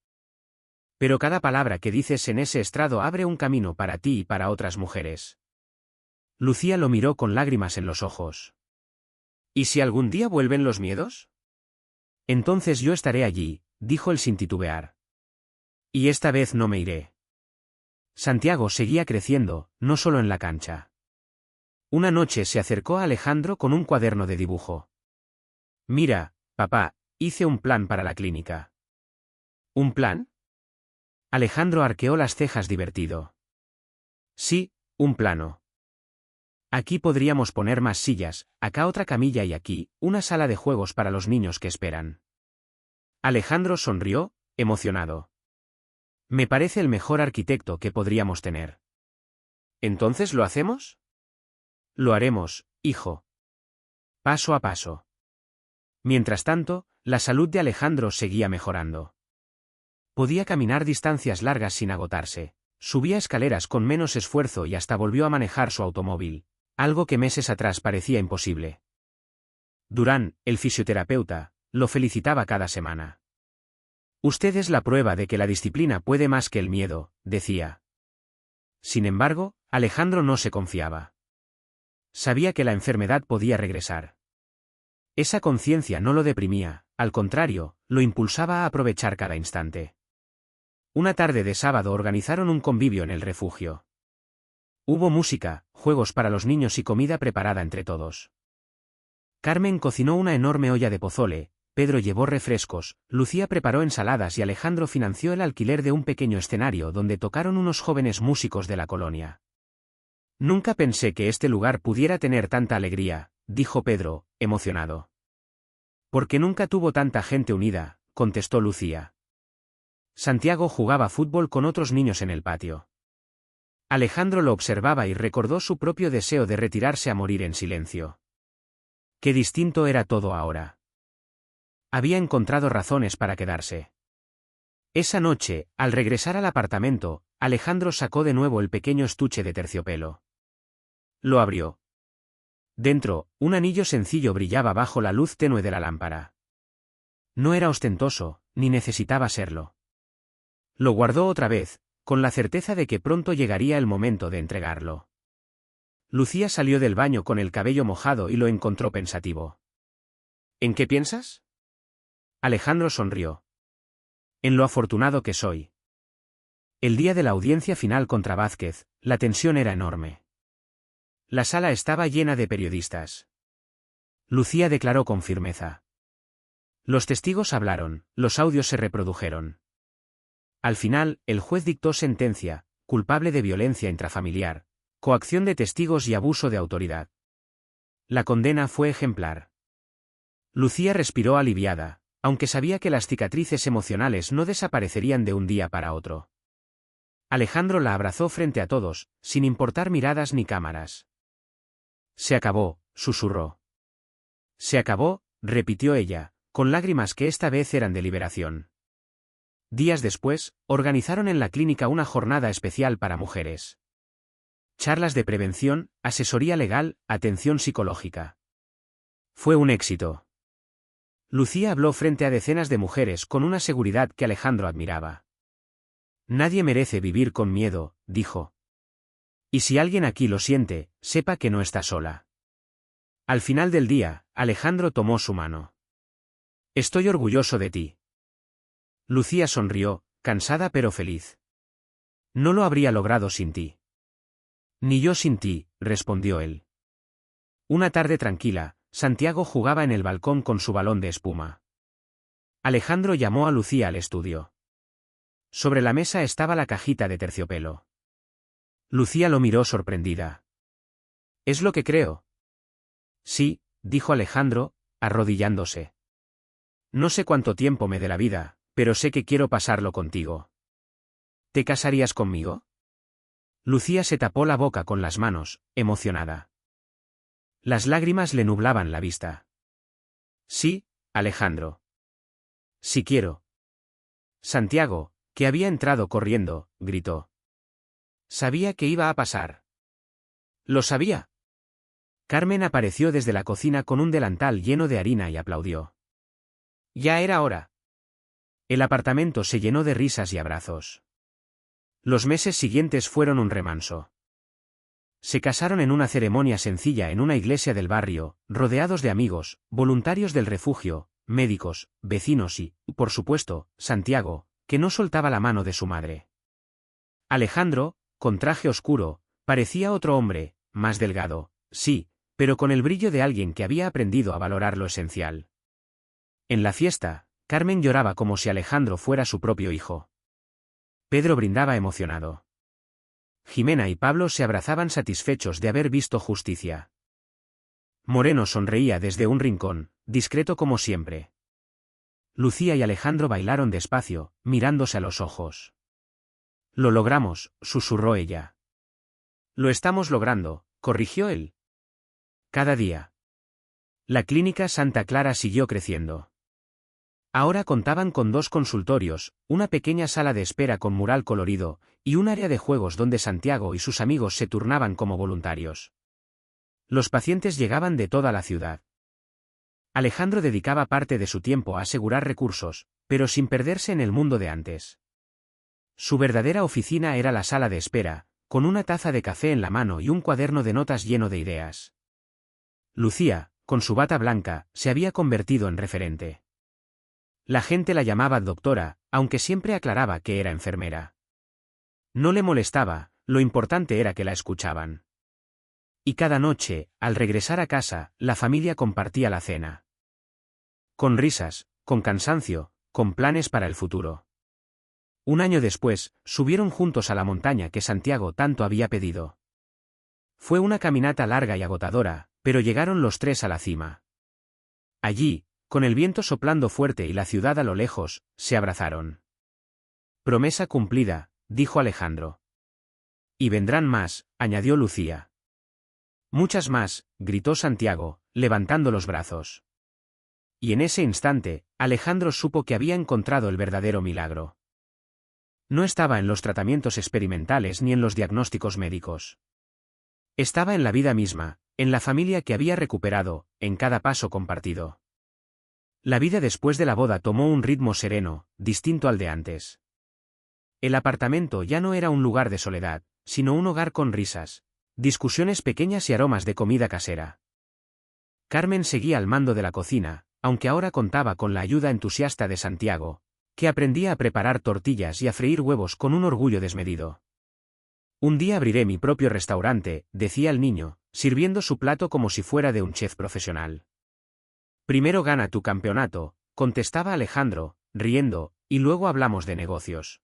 «Pero cada palabra que dices en ese estrado abre un camino para ti y para otras mujeres». Lucía lo miró con lágrimas en los ojos. «¿Y si algún día vuelven los miedos?» «Entonces yo estaré allí», dijo él sin titubear. «Y esta vez no me iré». Santiago seguía creciendo, no solo en la cancha. Una noche se acercó a Alejandro con un cuaderno de dibujo. «Mira, papá, hice un plan para la clínica». «¿Un plan?» Alejandro arqueó las cejas divertido. «Sí, un plano. Aquí podríamos poner más sillas, acá otra camilla y aquí, una sala de juegos para los niños que esperan». Alejandro sonrió, emocionado. «Me parece el mejor arquitecto que podríamos tener». «¿Entonces lo hacemos?» Lo haremos, hijo. Paso a paso. Mientras tanto, la salud de Alejandro seguía mejorando. Podía caminar distancias largas sin agotarse, subía escaleras con menos esfuerzo y hasta volvió a manejar su automóvil, algo que meses atrás parecía imposible. Durán, el fisioterapeuta, lo felicitaba cada semana. Usted es la prueba de que la disciplina puede más que el miedo, decía. Sin embargo, Alejandro no se confiaba. Sabía que la enfermedad podía regresar. Esa conciencia no lo deprimía, al contrario, lo impulsaba a aprovechar cada instante. Una tarde de sábado organizaron un convivio en el refugio. Hubo música, juegos para los niños y comida preparada entre todos. Carmen cocinó una enorme olla de pozole, Pedro llevó refrescos, Lucía preparó ensaladas y Alejandro financió el alquiler de un pequeño escenario donde tocaron unos jóvenes músicos de la colonia. Nunca pensé que este lugar pudiera tener tanta alegría, dijo Pedro, emocionado. Porque nunca tuvo tanta gente unida, contestó Lucía. Santiago jugaba fútbol con otros niños en el patio. Alejandro lo observaba y recordó su propio deseo de retirarse a morir en silencio. Qué distinto era todo ahora. Había encontrado razones para quedarse. Esa noche, al regresar al apartamento, Alejandro sacó de nuevo el pequeño estuche de terciopelo. Lo abrió. Dentro, un anillo sencillo brillaba bajo la luz tenue de la lámpara. No era ostentoso, ni necesitaba serlo. Lo guardó otra vez, con la certeza de que pronto llegaría el momento de entregarlo. Lucía salió del baño con el cabello mojado y lo encontró pensativo. ¿En qué piensas? Alejandro sonrió. En lo afortunado que soy. El día de la audiencia final contra Vázquez, la tensión era enorme. La sala estaba llena de periodistas. Lucía declaró con firmeza. Los testigos hablaron, los audios se reprodujeron. Al final, el juez dictó sentencia, culpable de violencia intrafamiliar, coacción de testigos y abuso de autoridad. La condena fue ejemplar. Lucía respiró aliviada, aunque sabía que las cicatrices emocionales no desaparecerían de un día para otro. Alejandro la abrazó frente a todos, sin importar miradas ni cámaras. Se acabó, susurró. Se acabó, repitió ella, con lágrimas que esta vez eran de liberación. Días después, organizaron en la clínica una jornada especial para mujeres. Charlas de prevención, asesoría legal, atención psicológica. Fue un éxito. Lucía habló frente a decenas de mujeres con una seguridad que Alejandro admiraba. Nadie merece vivir con miedo, dijo. Y si alguien aquí lo siente, sepa que no está sola. Al final del día, Alejandro tomó su mano. Estoy orgulloso de ti. Lucía sonrió, cansada pero feliz. No lo habría logrado sin ti. Ni yo sin ti, respondió él. Una tarde tranquila, Santiago jugaba en el balcón con su balón de espuma. Alejandro llamó a Lucía al estudio. Sobre la mesa estaba la cajita de terciopelo. Lucía lo miró sorprendida. ¿Es lo que creo? Sí, dijo Alejandro, arrodillándose. No sé cuánto tiempo me dé la vida, pero sé que quiero pasarlo contigo. ¿Te casarías conmigo? Lucía se tapó la boca con las manos, emocionada. Las lágrimas le nublaban la vista. Sí, Alejandro. Sí quiero. Santiago, que había entrado corriendo, gritó. Sabía que iba a pasar. Lo sabía. Carmen apareció desde la cocina con un delantal lleno de harina y aplaudió. Ya era hora. El apartamento se llenó de risas y abrazos. Los meses siguientes fueron un remanso. Se casaron en una ceremonia sencilla en una iglesia del barrio, rodeados de amigos, voluntarios del refugio, médicos, vecinos y, por supuesto, Santiago, que no soltaba la mano de su madre. Alejandro, con traje oscuro, parecía otro hombre, más delgado, sí, pero con el brillo de alguien que había aprendido a valorar lo esencial. En la fiesta, Carmen lloraba como si Alejandro fuera su propio hijo. Pedro brindaba emocionado. Jimena y Pablo se abrazaban satisfechos de haber visto justicia. Moreno sonreía desde un rincón, discreto como siempre. Lucía y Alejandro bailaron despacio, mirándose a los ojos. Lo logramos, susurró ella. Lo estamos logrando, corrigió él. cada día. La clínica Santa Clara siguió creciendo. Ahora contaban con 2 consultorios, una pequeña sala de espera con mural colorido, y un área de juegos donde Santiago y sus amigos se turnaban como voluntarios. Los pacientes llegaban de toda la ciudad. Alejandro dedicaba parte de su tiempo a asegurar recursos, pero sin perderse en el mundo de antes. Su verdadera oficina era la sala de espera, con una taza de café en la mano y un cuaderno de notas lleno de ideas. Lucía, con su bata blanca, se había convertido en referente. La gente la llamaba doctora, aunque siempre aclaraba que era enfermera. No le molestaba, lo importante era que la escuchaban. Y cada noche, al regresar a casa, la familia compartía la cena. Con risas, con cansancio, con planes para el futuro. Un año después, subieron juntos a la montaña que Santiago tanto había pedido. Fue una caminata larga y agotadora, pero llegaron los 3 a la cima. Allí, con el viento soplando fuerte y la ciudad a lo lejos, se abrazaron. Promesa cumplida, dijo Alejandro. Y vendrán más, añadió Lucía. Muchas más, gritó Santiago, levantando los brazos. Y en ese instante, Alejandro supo que había encontrado el verdadero milagro. No estaba en los tratamientos experimentales ni en los diagnósticos médicos. Estaba en la vida misma, en la familia que había recuperado, en cada paso compartido. La vida después de la boda tomó un ritmo sereno, distinto al de antes. El apartamento ya no era un lugar de soledad, sino un hogar con risas, discusiones pequeñas y aromas de comida casera. Carmen seguía al mando de la cocina, aunque ahora contaba con la ayuda entusiasta de Santiago, que aprendía a preparar tortillas y a freír huevos con un orgullo desmedido. Un día abriré mi propio restaurante, decía el niño, sirviendo su plato como si fuera de un chef profesional. Primero gana tu campeonato, contestaba Alejandro, riendo, y luego hablamos de negocios.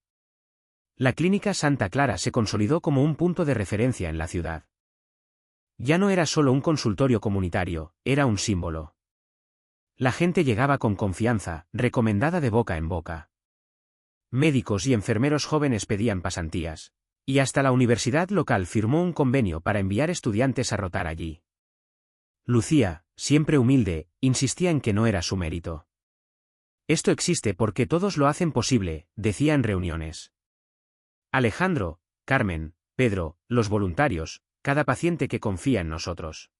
La clínica Santa Clara se consolidó como un punto de referencia en la ciudad. Ya no era solo un consultorio comunitario, era un símbolo. La gente llegaba con confianza, recomendada de boca en boca. Médicos y enfermeros jóvenes pedían pasantías, y hasta la universidad local firmó un convenio para enviar estudiantes a rotar allí. Lucía, siempre humilde, insistía en que no era su mérito. Esto existe porque todos lo hacen posible, decía en reuniones. Alejandro, Carmen, Pedro, los voluntarios, cada paciente que confía en nosotros.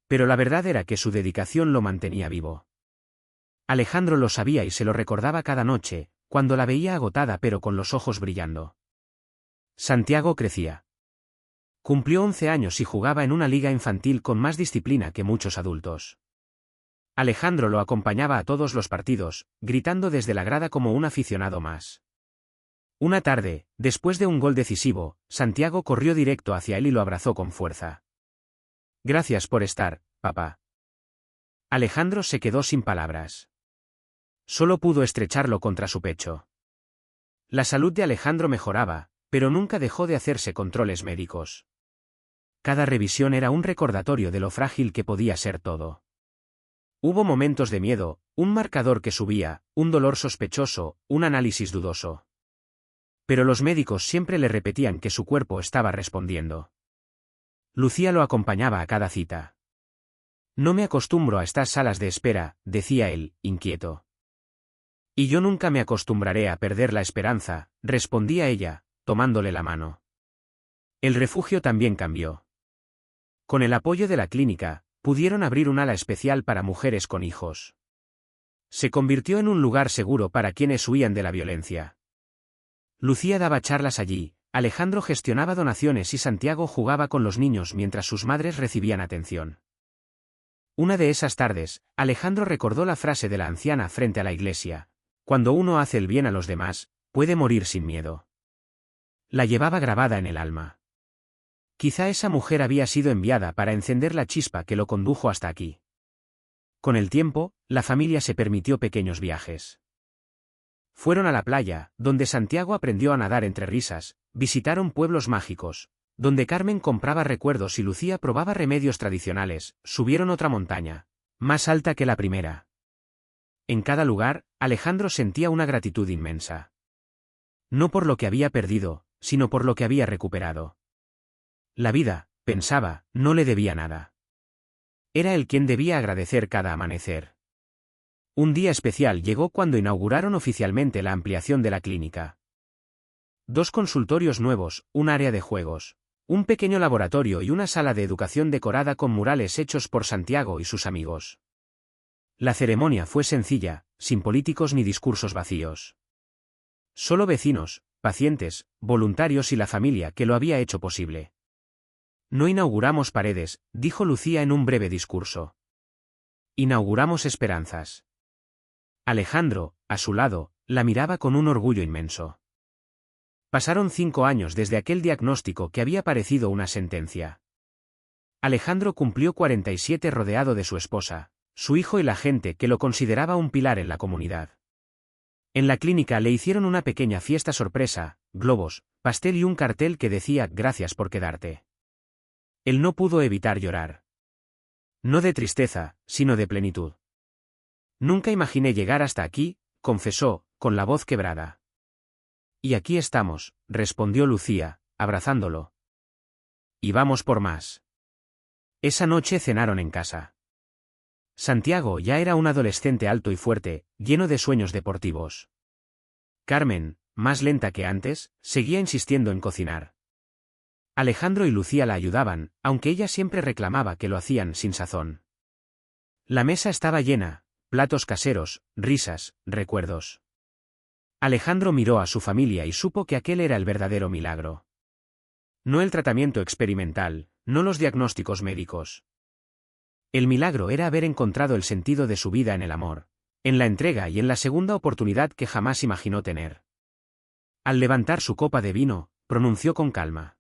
Pero la verdad era que su dedicación lo mantenía vivo. Alejandro lo sabía y se lo recordaba cada noche, cuando la veía agotada pero con los ojos brillando. Santiago crecía. Cumplió 11 años y jugaba en una liga infantil con más disciplina que muchos adultos. Alejandro lo acompañaba a todos los partidos, gritando desde la grada como un aficionado más. Una tarde, después de un gol decisivo, Santiago corrió directo hacia él y lo abrazó con fuerza. Gracias por estar, papá. Alejandro se quedó sin palabras. Solo pudo estrecharlo contra su pecho. La salud de Alejandro mejoraba, pero nunca dejó de hacerse controles médicos. Cada revisión era un recordatorio de lo frágil que podía ser todo. Hubo momentos de miedo, un marcador que subía, un dolor sospechoso, un análisis dudoso. Pero los médicos siempre le repetían que su cuerpo estaba respondiendo. Lucía lo acompañaba a cada cita. No me acostumbro a estas salas de espera, decía él, inquieto. Y yo nunca me acostumbraré a perder la esperanza, respondía ella, tomándole la mano. El refugio también cambió. Con el apoyo de la clínica, pudieron abrir un ala especial para mujeres con hijos. Se convirtió en un lugar seguro para quienes huían de la violencia. Lucía daba charlas allí, Alejandro gestionaba donaciones y Santiago jugaba con los niños mientras sus madres recibían atención. Una de esas tardes, Alejandro recordó la frase de la anciana frente a la iglesia: cuando uno hace el bien a los demás, puede morir sin miedo. La llevaba grabada en el alma. Quizá esa mujer había sido enviada para encender la chispa que lo condujo hasta aquí. Con el tiempo, la familia se permitió pequeños viajes. Fueron a la playa, donde Santiago aprendió a nadar entre risas, visitaron pueblos mágicos, donde Carmen compraba recuerdos y Lucía probaba remedios tradicionales, subieron otra montaña, más alta que la primera. En cada lugar, Alejandro sentía una gratitud inmensa. No por lo que había perdido, sino por lo que había recuperado. La vida, pensaba, no le debía nada. Era él quien debía agradecer cada amanecer. Un día especial llegó cuando inauguraron oficialmente la ampliación de la clínica. 2 consultorios nuevos, un área de juegos, un pequeño laboratorio y una sala de educación decorada con murales hechos por Santiago y sus amigos. La ceremonia fue sencilla, sin políticos ni discursos vacíos. Solo vecinos, pacientes, voluntarios y la familia que lo había hecho posible. No inauguramos paredes, dijo Lucía en un breve discurso. Inauguramos esperanzas. Alejandro, a su lado, la miraba con un orgullo inmenso. Pasaron 5 años desde aquel diagnóstico que había parecido una sentencia. Alejandro cumplió 47 rodeado de su esposa, su hijo y la gente que lo consideraba un pilar en la comunidad. En la clínica le hicieron una pequeña fiesta sorpresa, globos, pastel y un cartel que decía «Gracias por quedarte». Él no pudo evitar llorar. No de tristeza, sino de plenitud. Nunca imaginé llegar hasta aquí, confesó, con la voz quebrada. Y aquí estamos, respondió Lucía, abrazándolo. Y vamos por más. Esa noche cenaron en casa. Santiago ya era un adolescente alto y fuerte, lleno de sueños deportivos. Carmen, más lenta que antes, seguía insistiendo en cocinar. Alejandro y Lucía la ayudaban, aunque ella siempre reclamaba que lo hacían sin sazón. La mesa estaba llena, platos caseros, risas, recuerdos. Alejandro miró a su familia y supo que aquel era el verdadero milagro. No el tratamiento experimental, no los diagnósticos médicos. El milagro era haber encontrado el sentido de su vida en el amor, en la entrega y en la segunda oportunidad que jamás imaginó tener. Al levantar su copa de vino, pronunció con calma: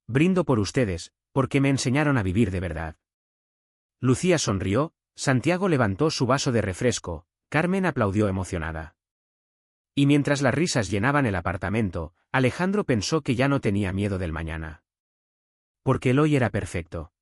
«Brindo por ustedes, porque me enseñaron a vivir de verdad». Lucía sonrió, Santiago levantó su vaso de refresco, Carmen aplaudió emocionada. Y mientras las risas llenaban el apartamento, Alejandro pensó que ya no tenía miedo del mañana. Porque el hoy era perfecto.